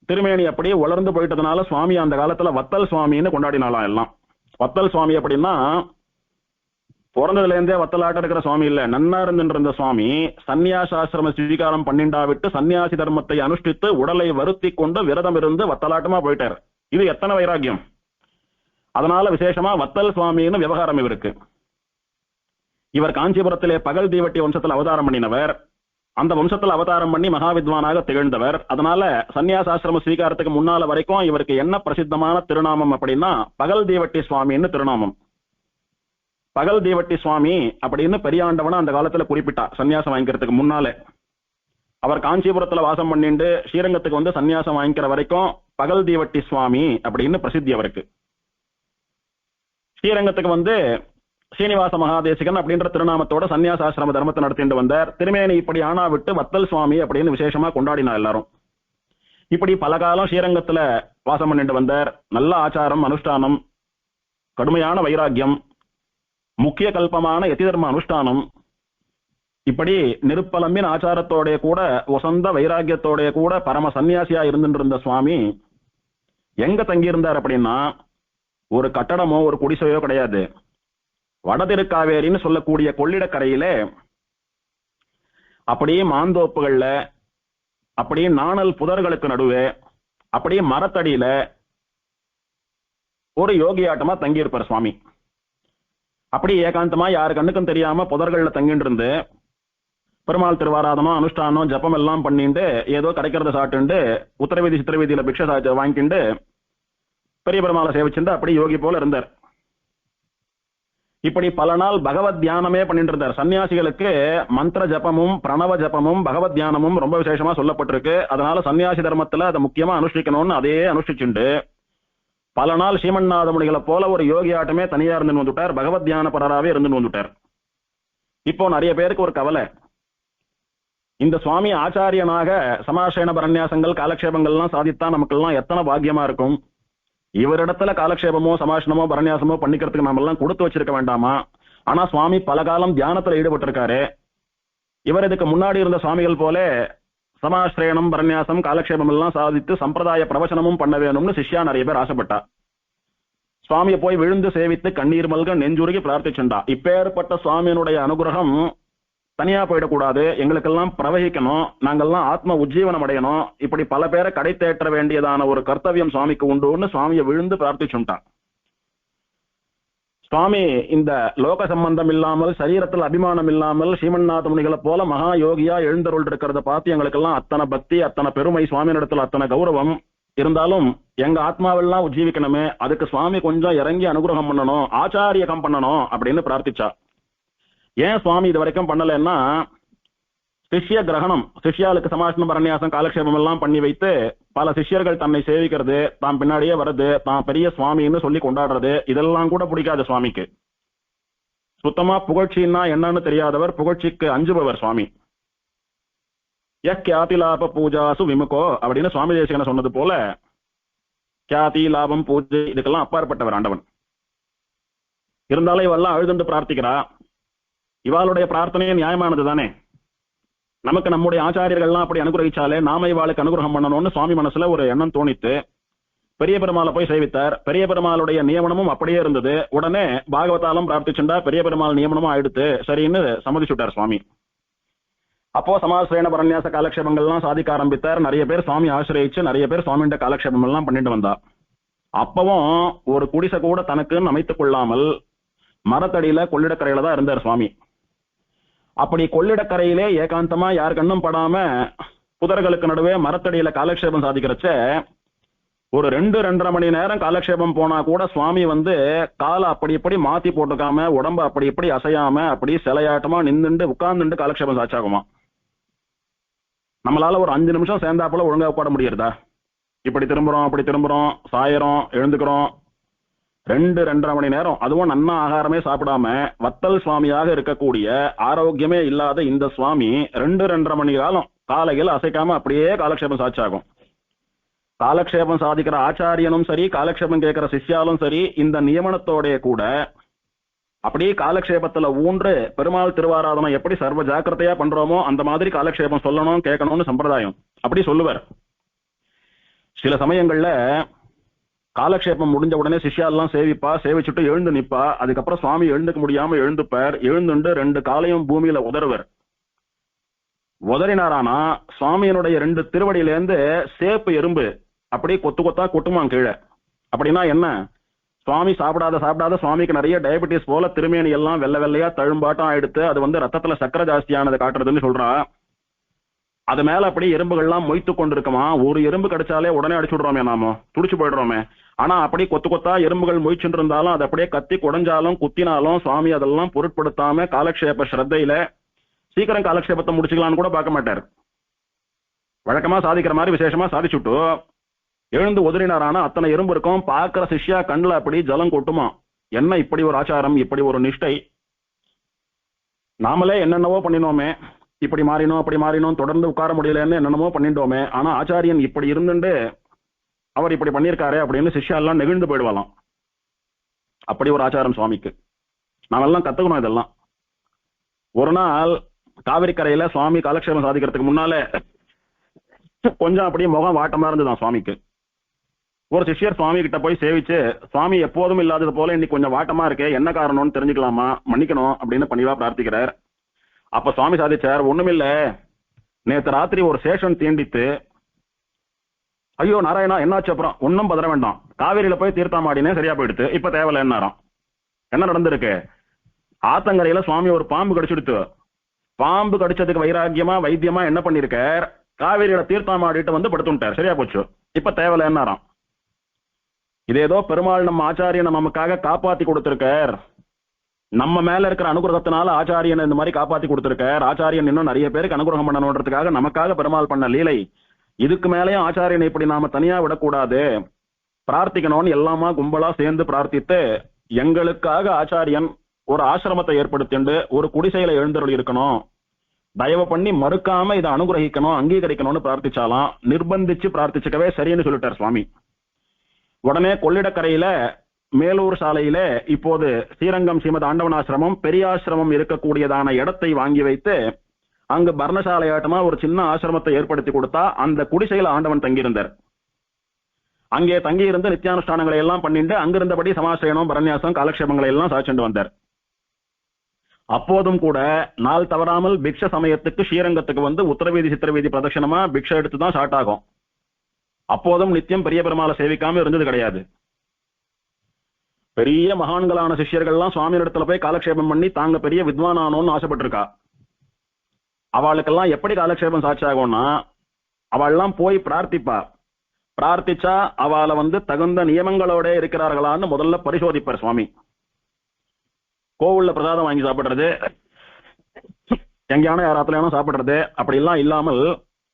திருமேனி அப்படியே வளர்ந்து போயிட்டதுனால சுவாமி அந்த காலத்துல வத்தல் சுவாமின்னு கொண்டாடினாலாம் எல்லாம். வத்தல் சுவாமி அப்படின்னா பிறந்ததுல இருந்தே வத்தலாட்ட இருக்கிற சுவாமி இல்ல, நன்னா இருந்த சுவாமி சன்னியாசாசிரம ஸ்வீகாரம் பண்ணிண்டா விட்டு சன்னியாசி தர்மத்தை அனுஷ்டித்து உடலை வருத்தி கொண்டு விரதம் இருந்து வத்தலாட்டமா போயிட்டார். இது எத்தனை வைராக்கியம்! அதனால விசேஷமா வத்தல் சுவாமின்னு விவகாரம் இவருக்கு. இவர் காஞ்சிபுரத்திலே பகல் தீவட்டி வம்சத்தில் அவதாரம் பண்ணினவர். அந்த வம்சத்தில் அவதாரம் பண்ணி மகாவித்வானாக திகழ்ந்தவர். அதனால சன்னியாசாசிரம ஸ்வீகாரத்துக்கு முன்னால வரைக்கும் இவருக்கு என்ன பிரசித்தமான திருநாமம் அப்படின்னா பகல் தீவட்டி சுவாமின்னு திருநாமம். பகல் தீவட்டி சுவாமி அப்படின்னு பெரியாண்டவன அந்த காலத்துல குறிப்பிட்டா சன்னியாசம் வாங்கிக்கிறதுக்கு முன்னாலே. அவர் காஞ்சிபுரத்துல வாசம் பண்ணிட்டு ஸ்ரீரங்கத்துக்கு வந்து சன்னியாசம் வாங்கிக்கிற வரைக்கும் பகல் தீவட்டி சுவாமி அப்படின்னு பிரசித்தி அவருக்கு. ஸ்ரீரங்கத்துக்கு வந்து ஸ்ரீனிவாச மகாதேசிகன் அப்படின்ற திருநாமத்தோட சன்னியாசாசிரம தர்மத்தை நடத்திட்டு வந்தார். திருமேனி இப்படி ஆனா விட்டு வத்தல் சுவாமி அப்படின்னு விசேஷமா கொண்டாடினா எல்லாரும். இப்படி பல காலம் ஸ்ரீரங்கத்துல வாசம் பண்ணிட்டு வந்தார். நல்ல ஆச்சாரம் அனுஷ்டானம், கடுமையான வைராக்கியம், முக்கிய கல்பமான யதி தர்ம அனுஷ்டானம், இப்படி நிருப்பலம்பின் ஆச்சாரத்தோடைய கூட வசந்த வைராக்கியத்தோடைய கூட பரம சன்னியாசியா இருந்துட்டு இருந்த சுவாமி எங்க தங்கியிருந்தார் அப்படின்னா ஒரு கட்டடமோ ஒரு குடிசையோ கிடையாது. வடதிருக்காவேரின்னு சொல்லக்கூடிய கொள்ளிடக்கரையில அப்படியே மாந்தோப்புகள்ல அப்படியே நாணல் புதர்களுக்கு நடுவே அப்படியே மரத்தடியில ஒரு யோகியாட்டமா தங்கியிருப்பார் சுவாமி. அப்படி ஏகாந்தமா யாரு கண்ணுக்கும் தெரியாம புதர்கள்ல தங்கிட்டு இருந்து பெருமாள் திருவாராதனம் அனுஷ்டானம் ஜபம் எல்லாம் பண்ணிட்டு ஏதோ கிடைக்கிறத சாப்பிட்டு உத்தரவீதி சித்திரவீதியில பிக்ஷ வாங்கிட்டு பெரிய பெருமாளை சேவிச்சுட்டு அப்படி யோகி போல இருந்தார். இப்படி பல நாள் பகவத் தியானமே பண்ணிட்டு இருந்தார். சன்னியாசிகளுக்கு மந்திர ஜபமும் பிரணவ ஜபமும் பகவத் தியானமும் ரொம்ப விசேஷமா சொல்லப்பட்டிருக்கு. அதனால சன்னியாசி தர்மத்துல அதை முக்கியமா அனுஷ்டிக்கணும்னு அதே அனுஷ்டிச்சுண்டு பல நாள் ஸ்ரீமன்னாத முனிகளை போல ஒரு யோகி ஆட்டமே தனியா இருந்து வந்துட்டார். பகவத் தியான பரராவே இருந்து வந்துட்டார். இப்போ நிறைய பேருக்கு ஒரு கவலை, இந்த சுவாமி ஆச்சாரியனாக சமாசேன பரநியாசங்கள் காலக்ஷேபங்கள்லாம் சாதித்தா நமக்கெல்லாம் எத்தனை பாக்கியமா இருக்கும். இவரிடத்துல காலக்ஷேபமோ சமாஷனமோ பரநியாசமோ பண்ணிக்கிறதுக்கு நாம எல்லாம் கொடுத்து வச்சிருக்க வேண்டாமா? ஆனா சுவாமி பல காலம் தியானத்துல ஈடுபட்டு இருக்காரு. இவர் இதுக்கு முன்னாடி இருந்த சுவாமிகள் போல சமாஸ்ரயணம் பரநியாசம் காலக்ஷேபம் எல்லாம் சாதித்து சம்பிரதாய பிரவச்சனமும் பண்ண வேணும்னு சிஷ்யா நிறைய பேர் ஆசைப்பட்டா. சுவாமியை போய் விழுந்து சேவித்து கண்ணீர் மல்க நெஞ்சுருகி பிரார்த்திச்சுண்டா. இப்பேற்பட்ட சுவாமியினுடைய அனுகிரகம் தனியா போயிடக்கூடாது, எங்களுக்கெல்லாம் பிரவகிக்கணும், நாங்கெல்லாம் ஆத்ம உஜ்ஜீவனம் அடையணும், இப்படி பல பேரை கடை தேற்ற வேண்டியதான ஒரு கர்த்தவியம் சுவாமிக்கு உண்டுன்னு சுவாமியை விழுந்து பிரார்த்திச்சுட்டான். சுவாமி இந்த லோக சம்பந்தம் இல்லாமல் சரீரத்தில் அபிமானம் இல்லாமல் ஸ்ரீமன்னாத முனிகளை போல மகா யோகியா எழுந்தருள் இருக்கிறத பார்த்து எங்களுக்கெல்லாம் அத்தனை பக்தி அத்தனை பெருமை, சுவாமியிடத்துல அத்தனை கௌரவம் இருந்தாலும் எங்க ஆத்மாவெல்லாம் உஜ்ஜீவிக்கணுமே, அதுக்கு சுவாமி கொஞ்சம் இறங்கி அனுகிரகம் பண்ணணும், ஆச்சாரியகம் பண்ணணும் அப்படின்னு பிரார்த்திச்சா. ஏன் சுவாமி இது வரைக்கும் பண்ணலன்னா சிஷ்ய கிரகணம், சிஷ்யாளுக்கு சமாசனம் பரநியாசம் காலக்ஷேபம் எல்லாம் பண்ணி வைத்து பல சிஷ்யர்கள் தன்னை சேவிக்கிறது, தான் பின்னாடியே வருது, தான் பெரிய சுவாமின்னு சொல்லி கொண்டாடுறது, இதெல்லாம் கூட பிடிக்காது சுவாமிக்கு. சுத்தமா புகழ்ச்சின்னா என்னன்னு தெரியாதவர், புகழ்ச்சிக்கு அஞ்சுபவர் சுவாமி. கியாதி லாப பூஜாசு விமுகோ அப்படின்னு சுவாமி தேசிகனை சொன்னது போல கியாதி லாபம் பூஜை இதுக்கெல்லாம் அப்பாற்பட்டவர் ஆண்டவன். இருந்தாலும் இவெல்லாம் அழுதுண்டு பிரார்த்திக்கிறா. இவாளுடைய பிரார்த்தனையே நியாயமானது தானே. நமக்கு நம்முடைய ஆச்சாரியர்கள்லாம் அப்படி அனுகிரகிச்சாலே நாம இவாளுக்கு அனுகிரகம் பண்ணணும்னு சுவாமி மனசுல ஒரு எண்ணம் தோணித்து பெரிய பெருமாளை போய் சேவித்தார். பெரிய பெருமாளுடைய நியமனமும் அப்படியே இருந்தது. உடனே பாகவதாலும் பிரார்த்திச்சுண்டா, பெரிய பெருமாள் நியமனமும் ஆயிடுத்து, சரின்னு சம்மதிச்சுட்டார் சுவாமி. அப்போ சமாசேன பரநியாச காலக்ஷேபங்கள்லாம் சாதிக்க ஆரம்பித்தார். நிறைய பேர் சுவாமி ஆசிரியிச்சு நிறைய பேர் சுவாமியோட காலக்ஷேபம் எல்லாம் பண்ணிட்டு வந்தா. அப்பவும் ஒரு குடிசை கூட தனக்குன்னு அமைத்துக் கொள்ளாமல் மரத்தடியில கொள்ளிடக்கரையில தான் இருந்தார் சுவாமி. அப்படி கொள்ளிடக்கரையிலே ஏகாந்தமா யார் கண்ணும் படாம புதர்களுக்கு நடுவே மரத்தடியில காலக்ஷேபம் சாதிக்கிறச்ச ஒரு 2-2.5 மணி நேரம் காலக்ஷேபம் போனா கூட சுவாமி வந்து காலை அப்படி இப்படி மாத்தி போட்டுக்காம உடம்ப அப்படி இப்படி அசையாம அப்படி சிலையாட்டமா நின்றுண்டு உட்கார்ந்துட்டு காலக்ஷேபம் சாட்சாகுமா. நம்மளால ஒரு 5 நிமிஷம் சேர்ந்தாப்புல ஒழுங்கா உட்கார முடியறதா? இப்படி திரும்புறோம் அப்படி திரும்புறோம், சாயறோம், எழுந்துக்கிறோம், 2-2.5 மணி நேரம், அதுவும் நன்னா ஆகாரமே சாப்பிடாம வத்தல் சுவாமியாக இருக்கக்கூடிய ஆரோக்கியமே இல்லாத இந்த சுவாமி 2-2.5 மணி காலம் காலையில் அசைக்காம அப்படியே காலக்ஷேபம் சாட்சாகும். காலக்ஷேபம் சாதிக்கிற ஆச்சாரியனும் சரி, காலக்ஷேபம் கேட்கிற சிஷ்யாலும் சரி, இந்த நியமனத்தோடைய கூட அப்படியே காலக்ஷேபத்துல ஊன்று பெருமாள் திருவாராதனை எப்படி சர்வ ஜாக்கிரதையா பண்றோமோ அந்த மாதிரி காலக்ஷேபம் சொல்லணும் கேட்கணும்னு சம்பிரதாயம். அப்படி சொல்லுவார். சில சமயங்கள்ல காலக்ஷேபம் முடிஞ்ச உடனே சிஷ்யாலாம் சேவிப்பா, சேவிச்சுட்டு எழுந்து நிப்பா. அதுக்கப்புறம் சுவாமி எழுந்துக்க முடியாம எழுந்துப்பார். எழுந்துண்டு 2 காலையும் பூமியில உதறுவர். உதறினாரானா சுவாமியினுடைய 2 திருவடியிலேருந்து சேப்பு எறும்பு அப்படியே கொத்து கொத்தா கொட்டுமா கீழே. அப்படின்னா என்ன? சுவாமி சாப்பிடாத சுவாமிக்கு நிறைய டயபெட்டிஸ் போல திருமேனி எல்லாம் வெள்ளை வெள்ளையா தழும்பாட்டம் ஆயிடுத்து, அது ரத்தத்துல சக்கரை ஜாஸ்தியானதை காட்டுறதுன்னு சொல்றா. அது மேல அப்படி எறும்புகள்லாம் மொய்த்து கொண்டிருக்குமா. ஒரு எறும்பு கிடைச்சாலே உடனே அடிச்சு விடுறோமே, நாம துடிச்சு போயிடுறோமே. ஆனா அப்படி கொத்து கொத்தா எறும்புகள் மொய்ச்சுட்டு இருந்தாலும் அது அப்படியே கத்தி குடைஞ்சாலும் குத்தினாலும் சுவாமி அதெல்லாம் பொருட்படுத்தாம காலக்ஷேப ஸ்ரத்தையில சீக்கிரம் காலக்ஷேபத்தை முடிச்சுக்கலான்னு கூட பார்க்க மாட்டார். வழக்கமா சாதிக்கிற மாதிரி விசேஷமா சாதிச்சுட்டு எழுந்து உதறினாரானா அத்தனை எறும்பு இருக்கும். பார்க்கிற சிஷ்யா கண்ணுல அப்படி ஜலம் கொட்டுமா. என்ன இப்படி ஒரு ஆச்சாரம், இப்படி ஒரு நிஷ்டை. நாமளே என்னென்னவோ பண்ணினோமே, இப்படி மாறினோம் அப்படி மாறினோம், தொடர்ந்து உட்கார முடியலன்னு என்னென்னமோ பண்ணிட்டோமே. ஆனா ஆச்சாரியன் இப்படி இருந்துட்டு அவர் இப்படி பண்ணியிருக்காரு அப்படின்னு சிஷ்யா எல்லாம் நெகிழ்ந்து போயிடுவாளாம். அப்படி ஒரு ஆச்சாரம் சுவாமிக்கு. நாமெல்லாம் கத்துக்கணும் இதெல்லாம். ஒரு நாள் காவிரி கரையில சுவாமி காலக்ஷேபம் சாதிக்கிறதுக்கு முன்னாலே கொஞ்சம் அப்படியே முகம் வாட்டமா இருந்துதான் சுவாமிக்கு. ஒரு சிஷ்யர் சுவாமி கிட்ட போய் சேவிச்சு, சுவாமி எப்போதும் இல்லாதது போல இன்னைக்கு கொஞ்சம் வாட்டமா இருக்கே, என்ன காரணம்னு தெரிஞ்சுக்கலாமா, மன்னிக்கணும் அப்படின்னு பணிவா பிரார்த்திக்கிறார். அப்ப சுவாமி சாதிச்சார், ஒண்ணுமில்ல, நேற்று ராத்திரி ஒரு சேஷன் தீண்டித்து. ஐயோ நாராயணா என்னாச்சு? அப்புறம் ஒன்னும் பதற வேண்டாம், காவேரியில போய் தீர்த்தாமாடினே சரியா போயிடுத்து, இப்ப தேவையில்லைன்னாராம். என்ன நடந்திருக்கு? ஆத்தங்கரையில சுவாமி ஒரு பாம்பு கடிச்சுடுத்து. பாம்பு கடிச்சதுக்கு வைராக்கியமா வைத்தியமா என்ன பண்ணிருக்கார், காவேரியில தீர்த்தாமாடிட்டு படுத்துட்டார், சரியா போச்சு, இப்ப தேவையில்லைன்னாராம். இதேதோ பெருமாள் நம்ம ஆச்சாரியனை நமக்காக காப்பாத்தி கொடுத்திருக்கார். நம்ம மேல இருக்கிற அனுகிரகத்தினால ஆச்சாரியனை இந்த மாதிரி காப்பாத்தி கொடுத்திருக்கார். ஆச்சாரியன் இன்னும் நிறைய பேருக்கு அனுகிரகம் பண்ணணுன்றதுக்காக நமக்காக பெருமாள் பண்ண லீலை. இதுக்கு மேலேயும் ஆச்சாரியனை இப்படி நாம தனியா விடக்கூடாது, பிரார்த்திக்கணும்னு எல்லாமா கும்பலா சேர்ந்து பிரார்த்தித்து எங்களுக்காக ஆச்சாரியன் ஒரு ஆசிரமத்தை ஏற்படுத்திண்டு ஒரு குடிசையில எழுந்தருள் இருக்கணும், தயவு பண்ணி மறுக்காம இதை அனுகிரகிக்கணும் அங்கீகரிக்கணும்னு பிரார்த்திச்சாலாம். நிர்பந்திச்சு பிரார்த்திச்சுக்கவே சரின்னு சொல்லிட்டார் சுவாமி. உடனே கொள்ளிடக்கரையில மேலூர் சாலையில இப்போது ஸ்ரீரங்கம் ஸ்ரீமத் ஆண்டவனாசிரமம் பெரியாசிரமம் இருக்கக்கூடியதான இடத்தை வாங்கி வைத்து அங்கு பர்ணசாலையாட்டமா ஒரு சின்ன ஆசிரமத்தை ஏற்படுத்தி கொடுத்தா அந்த குடிசையில ஆண்டவன் தங்கியிருந்தார். அங்கே தங்கியிருந்து நித்தியானுஷ்டானங்களை எல்லாம் பண்ணிட்டு அங்கிருந்தபடி சமாசிரயனம் பரநியாசம் காலக்ஷேபங்களை எல்லாம் சாட்சிண்டு வந்தார். அப்போதும் கூட நாள் தவறாமல் பிக்ஷ சமயத்துக்கு ஸ்ரீரங்கத்துக்கு உத்தரவீதி சித்திரவீதி பிரதட்சணமா பிக்ஷ எடுத்துதான் ஸ்டார்ட் ஆகும். அப்போதும் நித்தியம் பெரிய பெருமாளை சேவிக்காம இருந்தது கிடையாது. பெரிய மகான்களான சிஷ்யர்கள்லாம் சுவாமி இடத்துல போய் காலக்ஷேபம் பண்ணி தாங்க பெரிய வித்வானானோன்னு ஆசைப்பட்டிருக்கா. அவளுக்கெல்லாம் எப்படி காலக்ஷேபம் சாட்சி ஆகும்னா, அவள்லாம் போய் பிரார்த்திப்பா. பிரார்த்திச்சா அவளை தகுந்த நியமங்களோட இருக்கிறார்களான்னு முதல்ல பரிசோதிப்பார் சுவாமி. கோவில்ல பிரசாதம் வாங்கி சாப்பிடுறது, எங்கேயான யாராத்துலயானோ சாப்பிடுறது அப்படி எல்லாம் இல்லாமல்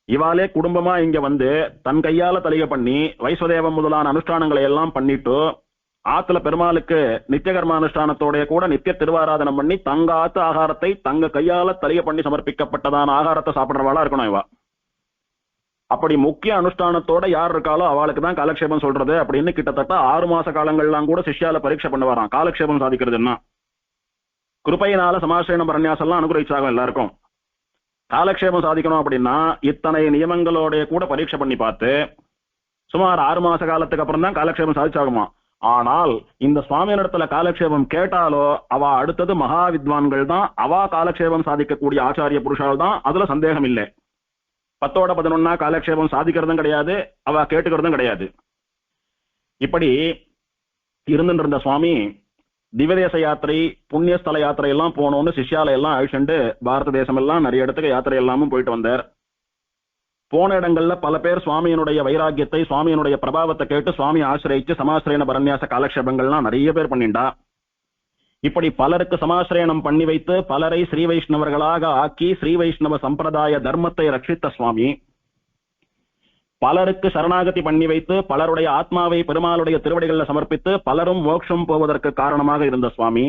இவாளே குடும்பமா இங்க தன் கையால தலிகை பண்ணி வைஸ்வதேவம் முதலான அனுஷ்டானங்களை எல்லாம் பண்ணிட்டு ஆத்துல பெருமாளுக்கு நித்திய கர்மானுஷ்டானத்தோட கூட நித்திய திருவாராதனம் பண்ணி தங்க ஆத்து ஆகாரத்தை தங்க கையால தலிகை பண்ணி சமர்ப்பிக்கப்பட்டதான ஆகாரத்தை சாப்பிடுறவாளா இருக்கணும் இவா. அப்படி முக்கிய அனுஷ்டானத்தோட யார் இருக்காலோ அவளுக்கு தான் காலக்ஷேபம் சொல்றது அப்படின்னு கிட்டத்தட்ட 6 மாச காலங்கள்லாம் கூட சிஷ்யால பரீட்சை பண்ண வரான். காலக்ஷேபம் சாதிக்கிறதுன்னா கிருபையினால சமாசிரயனம் பரநியாசம்லாம் அனுகிரகிச்சாகும் எல்லாருக்கும். காலக்ஷேபம் சாதிக்கணும் அப்படின்னா இத்தனை நியமங்களோட கூட பரீட்சை பண்ணி பார்த்து சுமார் 6 மாச காலத்துக்கு அப்புறம் தான் காலக்ஷேபம் சாதிச்சாகுமா. ஆனால் இந்த சுவாமி இடத்துல காலக்ஷேபம் கேட்டாலோ அவ அடுத்தது மகா வித்வான்கள் தான், அவா காலக்ஷேபம் சாதிக்கக்கூடிய ஆச்சாரிய புருஷால் தான், அதுல சந்தேகம் இல்லை. 10ஓட 11 காலக்ஷேபம் சாதிக்கிறதும் கிடையாது, அவ கேட்டுக்கிறதும் கிடையாது. இப்படி இருந்துட்டு இருந்த சுவாமி திவதேச யாத்திரை புண்ணியஸ்தல யாத்திரை எல்லாம் போனோம்னு சிஷ்யால எல்லாம் அழிச்சுண்டு பாரத தேசம் எல்லாம் நிறைய இடத்துக்கு யாத்திரை எல்லாமும் போயிட்டு வந்தார். போன இடங்கள்ல பல பேர் சுவாமியினுடைய வைராக்கியத்தை சுவாமியினுடைய பிரபாவத்தை கேட்டு சுவாமி ஆசிரியிச்சு சமாசிரயன பரநியாச காலக்ஷேபங்கள்லாம் நிறைய பேர் பண்ணிண்டா. இப்படி பலருக்கு சமாசிரயனம் பண்ணி வைத்து பலரை ஸ்ரீ வைஷ்ணவர்களாக ஆக்கி ஸ்ரீ வைஷ்ணவ சம்பிரதாய தர்மத்தை ரட்சித்த சுவாமி பலருக்கு சரணாகதி பண்ணி வைத்து பலருடைய ஆத்மாவை பெருமாளுடைய திருவடிகளில் சமர்ப்பித்து பலரும் மோட்சம் போவதற்கு காரணமாக இருந்த சுவாமி.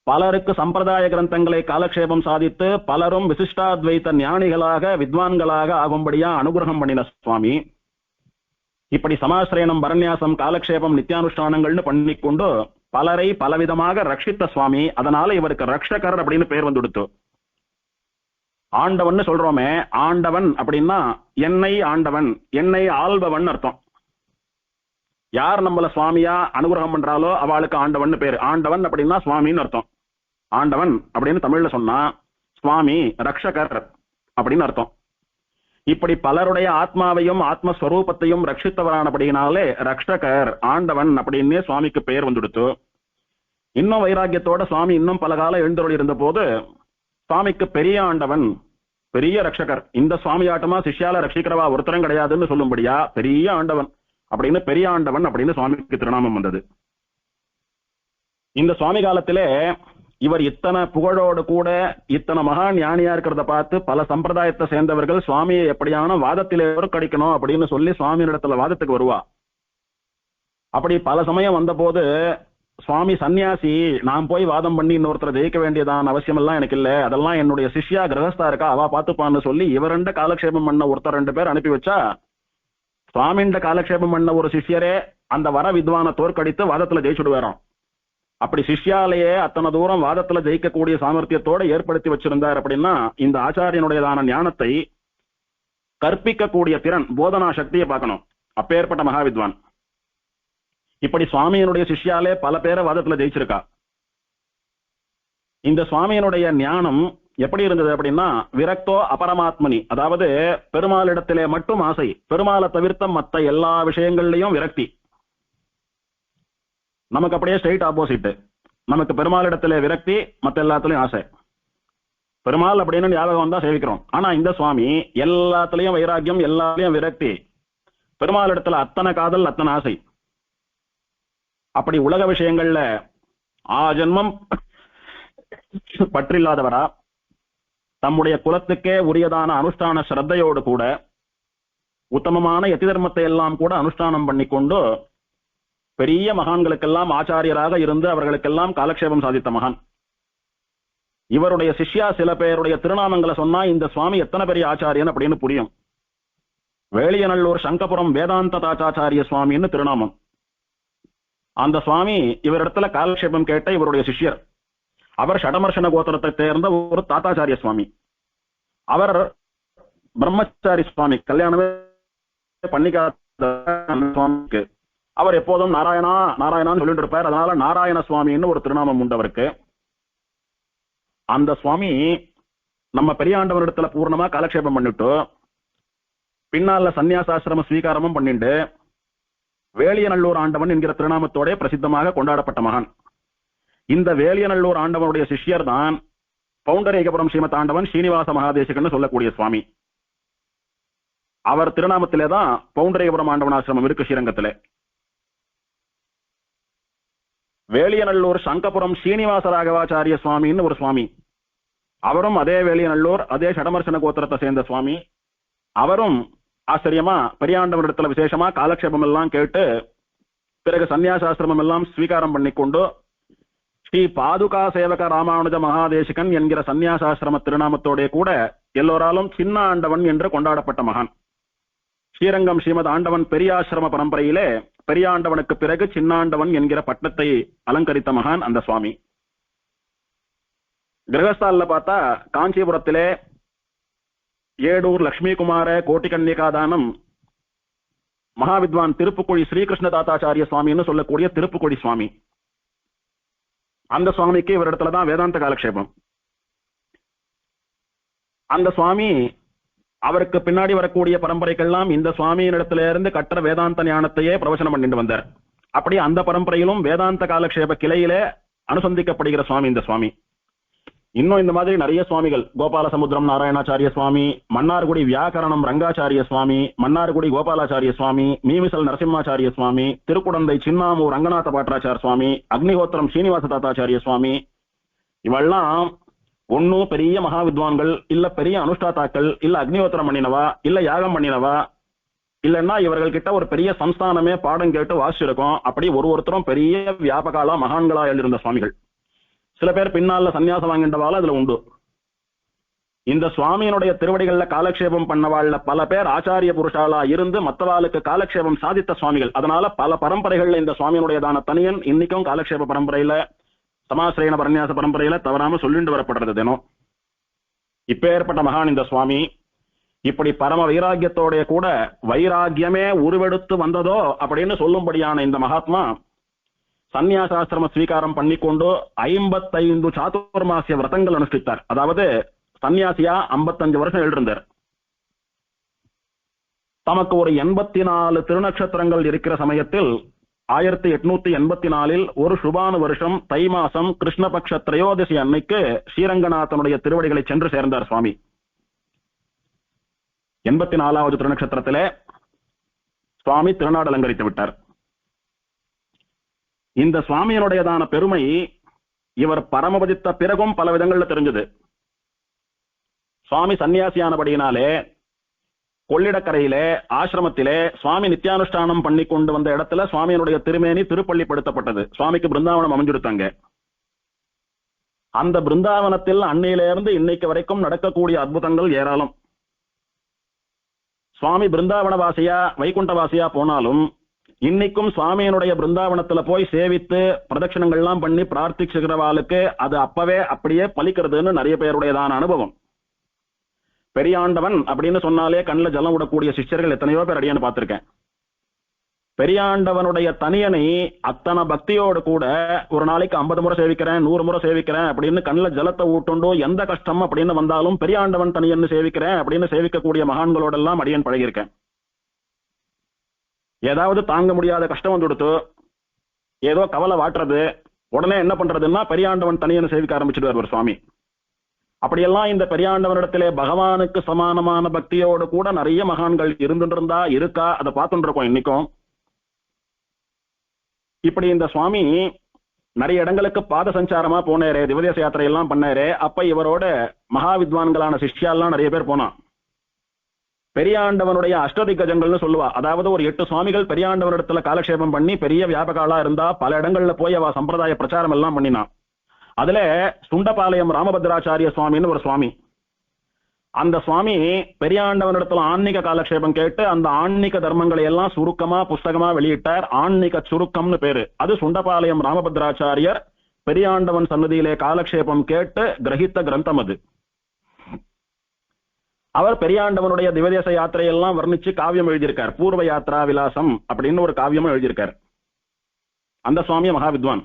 பலருக்கு சம்பிரதாய கிரந்தங்களை காலக்ஷேபம் சாதித்து பலரும் விசிஷ்டாத்வைத்த ஞானிகளாக வித்வான்களாக ஆகும்படியா அனுகிரகம் பண்ணின சுவாமி. இப்படி சமாசிரயணம் பரநியாசம் காலக்ஷேபம் நித்தியானுஷ்டானங்கள்னு பண்ணிக்கொண்டு பலரை பலவிதமாக ரட்சித்த சுவாமி. அதனால இவருக்கு ரக்ஷகர் அப்படின்னு பேர் வந்துடுத்து. ஆண்டவன் சொல்றோமே, ஆண்டவன் அப்படின்னா என்னை ஆண்டவன், என்னை ஆள்பவன் அர்த்தம். யார் நம்மள சுவாமியா அனுகிரகம் பண்றாலோ அவளுக்கு ஆண்டவன் பேரு. ஆண்டவன் அப்படின்னா சுவாமின்னு அர்த்தம். ஆண்டவன் அப்படின்னு தமிழ்ல சொன்னா சுவாமி ரக்ஷகர் அப்படின்னு அர்த்தம். இப்படி பலருடைய ஆத்மாவையும் ஆத்மஸ்வரூபத்தையும் ரட்சித்தவரானபடியினாலே ரக்ஷகர் ஆண்டவன் அப்படின்னு சுவாமிக்கு பெயர் வந்துடுத்து. இன்னும் வைராக்கியத்தோட சுவாமி இன்னும் பல காலம் எழுந்தருளி இருந்த போது சுவாமிக்கு பெரிய ஆண்டவன், பெரிய ரட்சகர், இந்த சுவாமியாட்டமா சிஷ்யால ரட்சிக்கிறவா ஒருத்தரும் கிடையாதுன்னு சொல்லும்படியா பெரிய ஆண்டவன் அப்படின்னு பெரிய ஆண்டவன் அப்படின்னு சுவாமிக்கு திருநாமம் வந்தது. இந்த சுவாமி காலத்திலே இவர் இத்தனை புகழோடு கூட இத்தனை மகா ஞானியா இருக்கிறத பார்த்து பல சம்பிரதாயத்தை சேர்ந்தவர்கள் சுவாமியை எப்படியான வாதத்திலே கடிக்கணும் அப்படின்னு சொல்லி சுவாமி இடத்துல வாதத்துக்கு வருவா. அப்படி பல சமயம் வந்த போது சுவாமி சன்னியாசி, நான் போய் வாதம் பண்ணி இன்னொருத்தரை ஜெயிக்க வேண்டியதான அவசியம் எல்லாம் எனக்கு இல்ல, அதெல்லாம் என்னுடைய சிஷ்யா கிரகஸ்தா இருக்கா அவ பாத்துப்பான்னு சொல்லி இவரண்ட காலக்ஷேபம் பண்ண ஒருத்தர் 2 பேர் அனுப்பி வச்சா சுவாமிண்ட காலக்ஷேபம் பண்ண ஒரு சிஷ்யரே அந்த வர வித்வான தோற்கடித்து வாதத்துல ஜெயிச்சுடுவாராம். அப்படி சிஷ்யாலேயே அத்தனை தூரம் வாதத்துல ஜெயிக்கக்கூடிய சாமர்த்தியத்தோட ஏற்படுத்தி வச்சிருந்தார். அப்படின்னா இந்த ஆச்சாரியனுடையதான ஞானத்தை கற்பிக்கக்கூடிய திறன், போதனா சக்தியை பார்க்கணும். அப்பேற்பட்ட மகாவித்வான். இப்படி சுவாமியினுடைய சிஷ்யாலே பல பேரை வாதத்துல ஜெயிச்சிருக்கா. இந்த சுவாமியினுடைய ஞானம் எப்படி இருந்தது அப்படின்னா விரக்தோ அபரமாத்மனி, அதாவது பெருமாளிடத்திலே மட்டும் ஆசை, பெருமாளை தவிர்த்த மற்ற எல்லா விஷயங்கள்லயும் விரக்தி. நமக்கு அப்படியே ஸ்ட்ரெயிட் ஆப்போசிட். நமக்கு பெருமாளிடத்திலே விரக்தி, மற்ற எல்லாத்துலயும் ஆசை. பெருமாள் அப்படின்னு ஞாபகம் வந்தா சேவிக்கிறோம். ஆனா இந்த சுவாமி எல்லாத்துலயும் வைராக்கியம், எல்லாத்துலயும் விரக்தி, பெருமாளிடத்துல அத்தனை காதல், அத்தனை ஆசை. அப்படி உலக விஷயங்கள்ல ஆஜன்மம் பற்றில்லாதவரா தம்முடைய குலத்துக்கே உரியதான அனுஷ்டான ஸ்ரத்தையோடு கூட உத்தமமான யதி தர்மத்தை எல்லாம் கூட அனுஷ்டானம் பண்ணிக்கொண்டு பெரிய மகான்களுக்கெல்லாம் ஆச்சாரியராக இருந்து அவர்களுக்கெல்லாம் காலக்ஷேபம் சாதித்த மகான். இவருடைய சிஷ்யா சில பேருடைய திருநாமங்களை சொன்னா இந்த சுவாமி எத்தனை பெரிய ஆச்சாரியன் அப்படின்னு புரியும். வேளியநல்லூர் சங்கபுரம் வேதாந்த தாச்சாச்சாரிய சுவாமின்னு திருநாமம். அந்த சுவாமி இவரிடத்துல காலக்ஷேபம் கேட்ட இவருடைய சிஷ்யர். அவர் ஷடமர்ஷன கோத்திரத்தை சேர்ந்த ஒரு தாத்தாச்சாரிய சுவாமி. அவர் பிரம்மச்சாரி சுவாமி, கல்யாணமே பண்ணிக்காத சுவாமிக்கு அவர் எப்போதும் நாராயணா நாராயணான்னு சொல்லிட்டு இருப்பார். அதனால நாராயண சுவாமின்னு ஒரு திருநாமம் உண்டு அவருக்கு. அந்த சுவாமி நம்ம பெரியாண்டவரிடத்துல பூர்ணமா காலக்ஷேபம் பண்ணிட்டு பின்னால சன்னியாசாசிரம ஸ்வீகாரமும் பண்ணிட்டு வேளியநல்லூர் ஆண்டவன் என்கிற திருநாமத்தோட பிரசித்தமாக கொண்டாடப்பட்ட மகான். இந்த வேளியநல்லூர் ஆண்டவனுடைய சிஷ்யர் தான் பவுண்டரேகபுரம் ஸ்ரீமத் ஆண்டவன் ஸ்ரீனிவாச மகாதேசிகன்னு சொல்லக்கூடிய சுவாமி. அவர் திருநாமத்திலே தான் பவுண்டரேகபுரம் ஆண்டவன் ஆசிரமம் இருக்கு ஸ்ரீரங்கத்திலே. வேளியநல்லூர் சங்கபுரம் ஸ்ரீனிவாச ராகவாச்சாரிய சுவாமின்னு ஒரு சுவாமி. அவரும் அதே வேளியநல்லூர், அதே ஷடமர்ஷன கோத்திரத்தை சேர்ந்த சுவாமி. அவரும் ஆச்சரியமா பெரியாண்டவரிடத்துல விசேஷமா காலக்ஷேபம் எல்லாம் கேட்டு பிறகு சன்னியாசாசிரமம் எல்லாம் ஸ்வீகாரம் பண்ணிக்கொண்டு ஸ்ரீ பாதுகா சேவக ராமானுஜ மகாதேசிகன் என்கிற சன்னியாசாசிரம திருநாமத்தோட கூட எல்லோராலும் சின்ன ஆண்டவன் என்று கொண்டாடப்பட்ட மகான். ஸ்ரீரங்கம் ஸ்ரீமத் ஆண்டவன் பெரியாசிரம பரம்பரையிலே பெரியாண்டவனுக்கு பிறகு சின்னாண்டவன் என்கிற பட்டத்தை அலங்கரித்த மகான் அந்த சுவாமி. கிரகஸ்தால பார்த்தா காஞ்சிபுரத்திலே ஏடூர் லட்சுமி குமார கோட்டி கன்னிகாதானம் மகாவித்வான் திருப்புக்குழி ஸ்ரீகிருஷ்ண தாத்தாச்சாரிய சுவாமின்னு சொல்லக்கூடிய திருப்புக்குழி சுவாமி. அந்த சுவாமிக்கு இவரிடத்துலதான் வேதாந்த காலக்ஷேபம். அந்த சுவாமி அவருக்கு பின்னாடி வரக்கூடிய பரம்பரைக்கெல்லாம் இந்த சுவாமியின் இடத்துல இருந்து கற்ற வேதாந்த ஞானத்தையே பிரவச்சனம் பண்ணிட்டு வந்தார். அப்படி அந்த பரம்பரையிலும் வேதாந்த காலக்ஷேப கிளையிலே அனுசந்திக்கப்படுகிற சுவாமி இந்த சுவாமி. இன்னும் இந்த மாதிரி நிறைய சுவாமிகள், கோபால சமுத்திரம் நாராயணாச்சாரிய சுவாமி, மன்னார்குடி வியாக்கரணம் ரங்காச்சாரிய சுவாமி, மன்னார்குடி கோபாலாச்சாரிய சுவாமி, மீமிசல் நரசிம்மாச்சாரிய சுவாமி, திருக்குடந்தை சின்னாமூர் ரங்கநாத பாட்டராச்சார சுவாமி, அக்னிஹோத்திரம் ஸ்ரீனிவாச தாத்தாச்சாரிய சுவாமி, இவெல்லாம் ஒன்னும் பெரிய மகா வித்வான்கள், இல்ல பெரிய அனுஷ்டாத்தாக்கள், இல்ல அக்னிஹோத்திரம் பண்ணினவா, இல்ல யாகம் பண்ணினவா, இல்லைன்னா இவர்கள் கிட்ட ஒரு பெரிய சம்ஸ்தானமே பாடம் கேட்டு வாசிச்சிருக்கோம். அப்படி ஒருத்தரும் பெரிய வியாபகாலா மகான்களா எழுதியிருந்த சுவாமிகள். சில பேர் பின்னால சன்னியாசம் வாங்கின்றவாள் அதுல உண்டு. இந்த சுவாமியினுடைய திருவடிகள்ல காலக்ஷேபம் பண்ணவாள்ல பல பேர் ஆச்சாரிய புருஷாலா இருந்து மற்றவாளுக்கு காலக்ஷேபம் சாதித்த சுவாமிகள். அதனால பல பரம்பரைகள்ல இந்த சுவாமியினுடையதான தனியன் இன்னைக்கும் காலக்ஷேப பரம்பரையில, சமாசிரயண பரநியாச பரம்பரையில தவறாம சொல்லிட்டு வரப்படுறது தினம். இப்ப ஏற்பட்ட மகான் இந்த சுவாமி. இப்படி பரம வைராக்கியத்தோட கூட வைராக்கியமே உருவெடுத்து வந்ததோ அப்படின்னு சொல்லும்படியான இந்த மகாத்மா சந்நியாசாசிரம ஸ்வீகாரம் பண்ணிக்கொண்டு 55 சாதுர்மாசிய விரதங்கள் அனுஷ்டித்தார். அதாவது சன்னியாசியா 55 வருஷம் எழுதிருந்தார். தமக்கு ஒரு 84 திருநட்சத்திரங்கள் இருக்கிற சமயத்தில் 1884 ஒரு சுபான வருஷம் தை மாசம் கிருஷ்ணபக்ஷ திரையோதசி அன்னைக்கு ஸ்ரீரங்கநாதனுடைய திருவடிகளை சென்று சேர்ந்தார் சுவாமி. 84வது திருநட்சத்திரத்திலே சுவாமி திருநாடு அலங்கரித்து விட்டார். இந்த சுவாமியினுடையதான பெருமை இவர் பரமபதித்த பிறகும் பல விதங்கள்ல தெரிஞ்சது. சுவாமி சன்னியாசியானபடியினாலே கொள்ளிடக்கரையிலே ஆசிரமத்திலே சுவாமி நித்தியானுஷ்டானம் பண்ணி கொண்டு வந்த இடத்துல சுவாமியினுடைய திருமேனி திருப்பள்ளிப்படுத்தப்பட்டது. சுவாமிக்கு பிருந்தாவனம் அமைஞ்சிருத்தாங்க. அந்த பிருந்தாவனத்தில் அன்னையிலிருந்து இன்னைக்கு வரைக்கும் நடக்கக்கூடிய அற்புதங்கள் ஏராளம். சுவாமி பிருந்தாவன வாசியா வைகுண்ட வாசியா போனாலும் இன்னைக்கும் சுவாமியினுடைய பிருந்தாவனத்துல போய் சேவித்து பிரதட்சணங்கள்லாம் பண்ணி பிரார்த்திச்சுக்கிறவாளுக்கு அது அப்பவே அப்படியே பலிக்கிறதுன்னு நிறைய பேருடையதான அனுபவம். பெரியாண்டவன் அப்படின்னு சொன்னாலே கண்ணில் ஜலம் விடக்கூடிய சிஷ்யர்கள் எத்தனையோ பேர் அடியான்னு பார்த்திருக்கேன். பெரியாண்டவனுடைய தனியனை அத்தனை பக்தியோடு கூட ஒரு நாளைக்கு 50 முறை சேவிக்கிறேன், 100 முறை சேவிக்கிறேன் அப்படின்னு கண்ணில் ஜலத்தை ஊட்டுண்டோ எந்த கஷ்டம் அப்படின்னு வந்தாலும் பெரியாண்டவன் தனியன்னு சேவிக்கிறேன் அப்படின்னு சேவிக்கக்கூடிய மகான்களோடெல்லாம் அடியன் பழகியிருக்கேன். ஏதாவது தாங்க முடியாத கஷ்டம் வந்து கொடுத்து ஏதோ கவலை வாட்டுறது, உடனே என்ன பண்றதுன்னா பெரியாண்டவன் தனியன்னு சேவிக்க ஆரம்பிச்சுட்டு ஒரு சுவாமி. அப்படியெல்லாம் இந்த பெரியாண்டவனிடத்திலே பகவானுக்கு சமானமான பக்தியோடு கூட நிறைய மகான்கள் இருந்துட்டு இருக்கா, அதை பார்த்துட்டு இருக்கோம் இன்னைக்கும். இப்படி இந்த சுவாமி நிறைய இடங்களுக்கு பாத சஞ்சாரமா போனாரு, திவதேச யாத்திரையெல்லாம் பண்ணாரு. அப்ப இவரோட மகா வித்வான்களான சிஷ்யாலாம் நிறைய பேர் போனான். பெரியாண்டவனுடைய அஷ்டதிகஜங்கள்னு சொல்லுவா. அதாவது ஒரு 8 சுவாமிகள் பெரியாண்டவனிடத்துல காலக்ஷேபம் பண்ணி பெரிய வியாபகாலா இருந்தா பல இடங்கள்ல போய் அவ சம்பிரதாய பிரச்சாரம் எல்லாம் பண்ணினான். அதுல சுண்டபாளையம் ராமபத்ராச்சாரிய சுவாமின்னு ஒரு சுவாமி. அந்த சுவாமி பெரியாண்டவனிடத்துல ஆன்மீக காலக்ஷேபம் கேட்டு அந்த ஆன்மீக தர்மங்களை எல்லாம் சுருக்கமா புஸ்தகமா வெளியிட்டார். ஆன்மீக சுருக்கம்னு பேரு. அது சுண்டபாளையம் ராமபத்ராச்சாரியர் பெரியாண்டவன் சன்னதியிலே காலக்ஷேபம் கேட்டு கிரகித்த கிரந்தம் அது. அவர் பெரியாண்டவனுடைய திவதேச யாத்திரையெல்லாம் வர்ணிச்சு காவியம் எழுதியிருக்கார். பூர்வ யாத்ரா விலாசம் அப்படின்னு ஒரு காவியமும் எழுதியிருக்கார். அந்த சுவாமி மகா வித்வான்.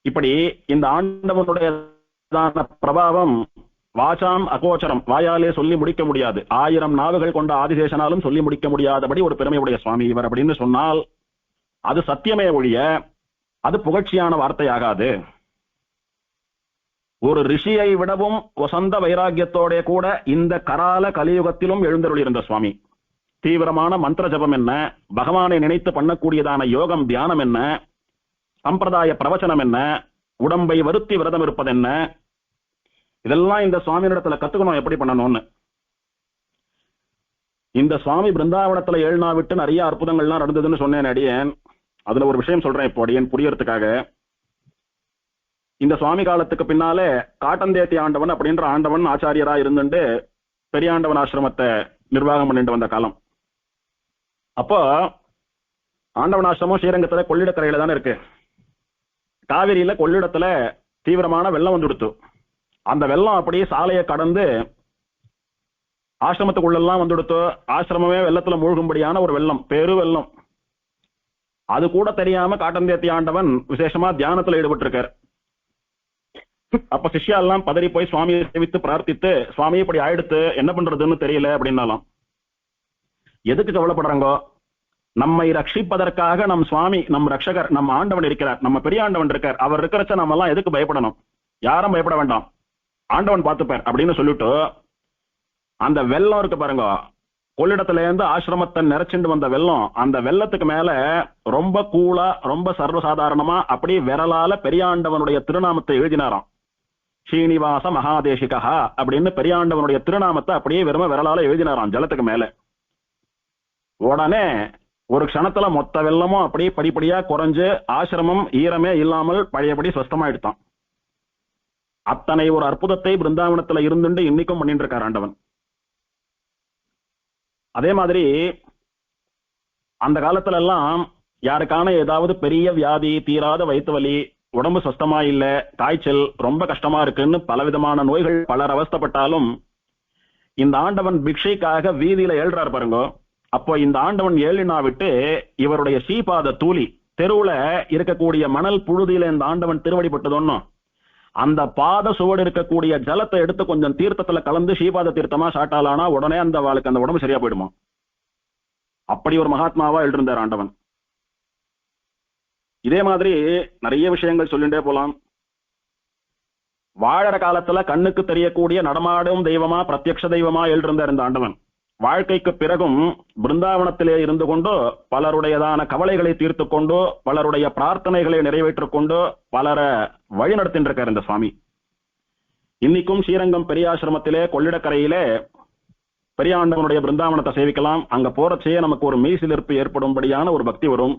இப்படி இந்த ஆண்டவனுடைய பிரபாவம் வாசாம் அகோச்சரம், வாயாலே சொல்லி முடிக்க முடியாது. 1000 நாவுகள் கொண்ட ஆதிசேஷனாலும் சொல்லி முடிக்க முடியாதபடி ஒரு பெருமையுடைய சுவாமி இவர் அப்படின்னு சொன்னால் அது சத்தியமே ஒழிய அது புகழ்ச்சியான வார்த்தையாகாது. ஒரு ரிஷியை விடவும் வசந்த வைராக்கியத்தோட கூட இந்த கரால கலியுகத்திலும் எழுந்தருளியிருந்த சுவாமி. தீவிரமான மந்திர ஜபம் என்ன, பகவானை நினைத்து பண்ணக்கூடியதான யோகம் தியானம் என்ன, சம்பிரதாய பிரவச்சனம் என்ன, உடம்பை வருத்தி விரதம் இருப்பது என்ன, இதெல்லாம் இந்த சுவாமியிடத்துல கத்துக்கணும் எப்படி பண்ணணும்னு. இந்த சுவாமி பிருந்தாவனத்துல 7 நாள் விட்டு நிறைய அற்புதங்கள்லாம் நடந்ததுன்னு சொன்னேன் அடியேன். அதுல ஒரு விஷயம் சொல்றேன் இப்போ அடியேன் புரியறதுக்காக. இந்த சுவாமி காலத்துக்கு பின்னாலே காட்டந்தேத்தி ஆண்டவன் அப்படின்ற ஆண்டவன் ஆச்சாரியரா இருந்துட்டு பெரியாண்டவன் ஆசிரமத்தை நிர்வாகம் பண்ணிட்டு வந்த காலம். அப்போ ஆண்டவன் ஆசிரமம் ஸ்ரீரங்கத்துல கொள்ளிடக்கரையில தானே இருக்கு. காவிரியில கொள்ளிடத்துல தீவிரமான வெள்ளம் வந்துடுத்து. அந்த வெள்ளம் அப்படியே சாலையை கடந்து ஆசிரமத்துக்குள்ளெல்லாம் வந்துடுத்து. ஆசிரமமே வெள்ளத்துல மூழ்கும்படியான ஒரு வெள்ளம், பெரு வெள்ளம். அது கூட தெரியாம காட்டந்தேத்தி ஆண்டவன் விசேஷமா தியானத்துல ஈடுபட்டு இருக்கார். அப்ப சிஷ்யா எல்லாம் பதறி போய் சுவாமியை சேவித்து பிரார்த்தித்து, சுவாமி இப்படி ஆயிடுத்து என்ன பண்றதுன்னு தெரியல அப்படின்னாலும். எதுக்கு கவலைப்படுறாங்கோ? நம்மை ரட்சிப்பதற்காக நம் சுவாமி, நம் ரட்சகர், நம்ம ஆண்டவன் இருக்கிறார், நம்ம பெரிய ஆண்டவன் இருக்கார். அவர் இருக்கிறச்ச நம்ம எல்லாம் எதுக்கு பயப்படணும்? யாரும் பயப்பட வேண்டாம், ஆண்டவன் பார்த்துப்பார் அப்படின்னு சொல்லிட்டு அந்த வெள்ளம் இருக்கு பாருங்க, கொள்ளிடத்துல இருந்து ஆசிரமத்தை நிறைச்சுண்டு வந்த வெள்ளம், அந்த வெள்ளத்துக்கு மேல ரொம்ப கூலா ரொம்ப சர்வசாதாரணமா அப்படி விரலால பெரியாண்டவனுடைய திருநாமத்தை எழுதினாராம். ஸ்ரீனிவாச மகாதேசிகா அப்படின்னு பெரியாண்டவனுடைய திருநாமத்தை அப்படியே வெறும விரலால எழுதினாராம் ஜலத்துக்கு மேல. உடனே ஒரு க்ஷணத்துல மொத்த வெள்ளமும் அப்படியே படிப்படியா குறைஞ்சு ஆசிரமம் ஈரமே இல்லாமல் பழையபடி ஸ்வஸ்தமாயிடுத்தான். அத்தனை ஒரு அற்புதத்தை பிருந்தாவனத்துல இருந்துட்டு இன்னைக்கும் பண்ணிட்டு இருக்கார் ஆண்டவன். அதே மாதிரி அந்த காலத்துல எல்லாம் யாருக்கான ஏதாவது பெரிய வியாதி, தீராத வயிற்று வலி, உடம்பு சுத்தமா இல்ல, காய்ச்சல், ரொம்ப கஷ்டமா இருக்குன்னு பலவிதமான நோய்கள் பலர் அவஸ்தப்பட்டாலும் இந்த ஆண்டவன் பிக்ஷைக்காக வீதியில ஏழ்றார் பாருங்க. அப்போ இந்த ஆண்டவன் ஏழினா விட்டு இவருடைய ஸ்ரீபாத தூளி தெருவுல இருக்கக்கூடிய மணல் புழுதியில இந்த ஆண்டவன் திருவடிப்பட்டதொன்னு அந்த பாத சுவடு இருக்கக்கூடிய ஜலத்தை எடுத்து கொஞ்சம் தீர்த்தத்துல கலந்து ஸ்ரீபாத தீர்த்தமா சாட்டாலானா உடனே அந்த வாழ்க்கை அந்த உடம்பு சரியா போயிடுமா. அப்படி ஒரு மகாத்மாவா எழுதிருந்தார் ஆண்டவன். இதே மாதிரி நிறைய விஷயங்கள் சொல்லிட்டே போலாம். வாழற காலத்துல கண்ணுக்கு தெரியக்கூடிய நடமாடும் தெய்வமா பிரத்யக்ஷ தெய்வமா எழுதிருந்தார் இந்த ஆண்டவன். வாழ்க்கைக்கு பிறகும் பிருந்தாவனத்திலே இருந்து கொண்டு பலருடையதான கவலைகளை தீர்த்து கொண்டு பலருடைய பிரார்த்தனைகளை நிறைவேற்றிக் கொண்டு பலரை வழி நடத்தின்றிருக்கார் இந்த சுவாமி. இன்னைக்கும் ஸ்ரீரங்கம் பெரியாசிரமத்திலே கொள்ளிடக்கரையிலே பெரியாண்டவனுடைய பிருந்தாவனத்தை சேவிக்கலாம். அங்க போறச்சே நமக்கு ஒரு மெய்சிலிர்ப்பு ஏற்படும்படியான ஒரு பக்தி வரும்.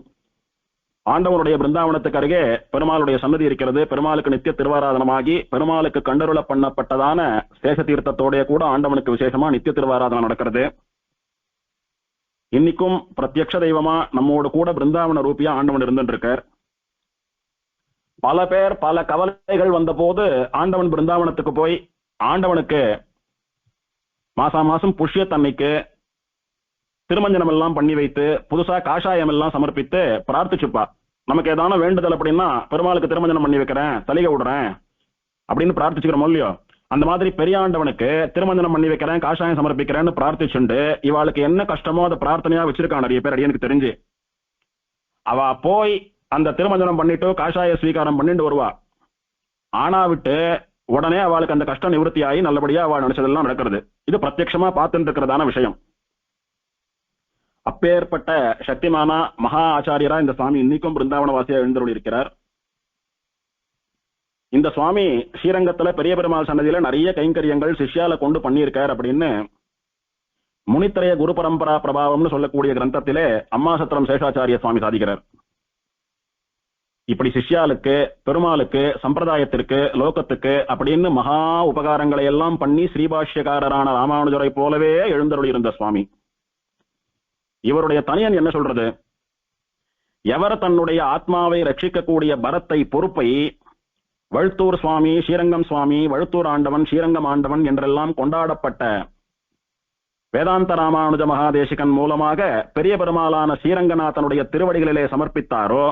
ஆண்டவனுடைய பிருந்தாவனத்துக்கு அருகே பெருமாளுடைய சன்னதி இருக்கிறது. பெருமாளுக்கு நித்திய திருவாராதனமாகி பெருமாளுக்கு கண்டருள பண்ணப்பட்டதான சேஷ தீர்த்தத்தோடைய கூட ஆண்டவனுக்கு விசேஷமா நித்திய திருவாராதனம் நடக்கிறது. இன்னைக்கும் பிரத்யக்ஷ தெய்வமா நம்மோடு கூட பிருந்தாவன ரூபியா ஆண்டவன் இருந்துருக்கார். பல பேர் பல கவலைகள் வந்த போது ஆண்டவன் பிருந்தாவனத்துக்கு போய் ஆண்டவனுக்கு மாசம் புஷ்யத்தன்னைக்கு திருமஞ்சனம் எல்லாம் பண்ணி வைத்து புதுசா காஷாயம் எல்லாம் சமர்ப்பித்து பிரார்த்திச்சுப்பா. நமக்கு ஏதான வேண்டுதல் அப்படின்னா பெருமாளுக்கு திருமஞ்சனம் பண்ணி வைக்கிறேன், தலிகை விடுறேன் அப்படின்னு பிரார்த்திச்சுக்கிறோம் இல்லையோ. அந்த மாதிரி பெரியாண்டவனுக்கு திருமஞ்சனம் பண்ணி வைக்கிறேன், காஷாயம் சமர்ப்பிக்கிறேன்னு பிரார்த்திச்சுண்டு இவாளுக்கு என்ன கஷ்டமோ அதை பிரார்த்தனையா வச்சிருக்கான் நிறைய பேர். எனக்கு தெரிஞ்சு அவ போய் அந்த திருமஞ்சனம் பண்ணிட்டு காஷாய ஸ்வீகாரம் பண்ணிட்டு வருவா. ஆனா விட்டு உடனே அவளுக்கு அந்த கஷ்டம் நிவர்த்தி ஆகி நல்லபடியா அவள் நினைச்சதெல்லாம் நடக்கிறது. இது பிரத்யட்சமா பார்த்துட்டு இருக்கிறதான விஷயம். அப்பேற்பட்ட சக்திமான மகா ஆச்சாரியரா இந்த சுவாமி இன்னைக்கும் பிருந்தாவன வாசியா எழுந்தருளி இருக்கிறார். இந்த சுவாமி ஸ்ரீரங்கத்துல பெரிய பெருமாள் சன்னதியில நிறைய கைங்கரியங்கள் சிஷ்யால கொண்டு பண்ணியிருக்கார் அப்படின்னு முனித்திரைய குரு பரம்பரா பிரபாவம்னு சொல்லக்கூடிய கிரந்தத்திலே அம்மாசத்திரம் சேஷாச்சாரிய சுவாமி சாதிக்கிறார். இப்படி சிஷ்யாளுக்கு, பெருமாளுக்கு, சம்பிரதாயத்திற்கு, லோகத்துக்கு அப்படின்னு மகா உபகாரங்களை எல்லாம் பண்ணி ஸ்ரீபாஷ்யக்காரரான ராமானுஜரை போலவே எழுந்தருளி இருந்த சுவாமி. இவருடைய தனியன் என்ன சொல்றது? எவர் தன்னுடைய ஆத்மாவை ரட்சிக்கக்கூடிய பரத்தை, பொறுப்பை வழுத்தூர் சுவாமி, ஸ்ரீரங்கம் சுவாமி, வழுத்தூர் ஆண்டவன், ஸ்ரீரங்கம் ஆண்டவன் என்றெல்லாம் கொண்டாடப்பட்ட வேதாந்த ராமானுஜ மகாதேசிகன் மூலமாக பெரிய பெருமாளான ஸ்ரீரங்கநாதனுடைய திருவடிகளிலே சமர்ப்பித்தாரோ,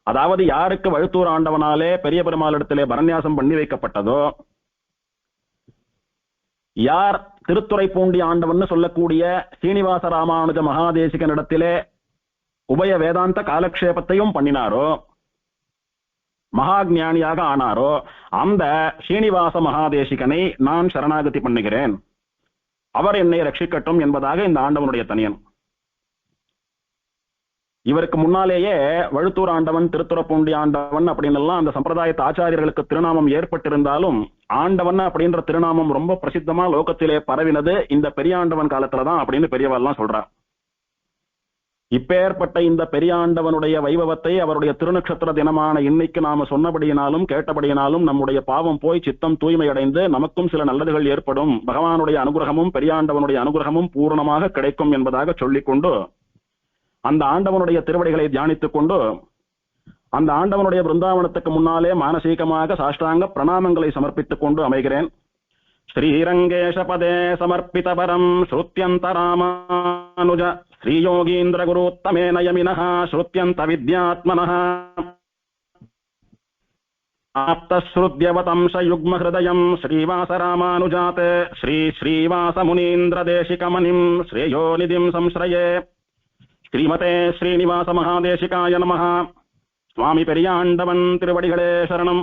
அதாவது யாருக்கு வழுத்தூர் ஆண்டவனாலே பெரிய பெருமாளிடத்திலே பரநியாசம் பண்ணி வைக்கப்பட்டதோ, யார் திருத்துறைப்பூண்டி ஆண்டவன் சொல்லக்கூடிய ஸ்ரீனிவாச ராமானுஜ மகாதேசிகனிடத்திலே உபய வேதாந்த காலக்ஷேபத்தையும் பண்ணினாரோ, மகாஜானியாக ஆனாரோ, அந்த ஸ்ரீனிவாச மகாதேசிகனை நான் சரணாகதி பண்ணுகிறேன், அவர் என்னை ரட்சிக்கட்டும் என்பதாக இந்த ஆண்டவனுடைய தனியன். இவருக்கு முன்னாலேயே வழுத்தூர் ஆண்டவன், திருத்துறைப்பூண்டி ஆண்டவன் அப்படின்னு எல்லாம் அந்த சம்பிரதாயத்து ஆச்சாரியர்களுக்கு திருநாமம் ஏற்பட்டிருந்தாலும் ஆண்டவன் அப்படின்ற திருநாமம் ரொம்ப பிரசித்தமா லோகத்திலே பரவினது இந்த பெரியாண்டவன் காலத்துலதான் அப்படின்னு பெரியவெல்லாம் சொல்றா. இப்பேற்பட்ட இந்த பெரியாண்டவனுடைய வைபவத்தை அவருடைய திருநட்சத்திர தினமான இன்னைக்கு நாம சொன்னபடியினாலும் கேட்டபடியினாலும் நம்முடைய பாவம் போய் சித்தம் தூய்மையடைந்து நமக்கும் சில நல்லதுகள் ஏற்படும், பகவானுடைய அனுகிரகமும் பெரியாண்டவனுடைய அனுகிரகமும் பூர்ணமாக கிடைக்கும் என்பதாக சொல்லிக்கொண்டு அந்த ஆண்டவனுடைய திருவடிகளை தியானித்துக் கொண்டு அந்த ஆண்டவனுடைய பிருந்தாவனத்துக்கு முன்னாலே மானசீகமாக சாஷ்டாங்க பிரணாமங்களை சமர்ப்பித்துக் கொண்டு அமைகிறேன். ஸ்ரீரங்கேஷ பதே சமர்ப்பித பரம் ஸ்ருத்யந்த ராமானுஜ ஸ்ரீயோகீந்திர குருத்தமே நயமினஹ ஸ்ருத்யந்த வித்யாத்மனஹ ஆப்தஸ்ருத்யவதம்ச யுக்ம ஹிருதயம் ஸ்ரீவாச ராமானுஜாத் ஸ்ரீ ஸ்ரீவாச முனீந்திர தேசிகமணிம் ஸ்ரேயோ நிதிம் சம்ஸ்ரயே. ஸ்ரீமதே ஸ்ரீனிவாச மகாதேசிகாய நமஹ. சுவாமி பெரியாண்டவன் திருவடிகளே சரணம்.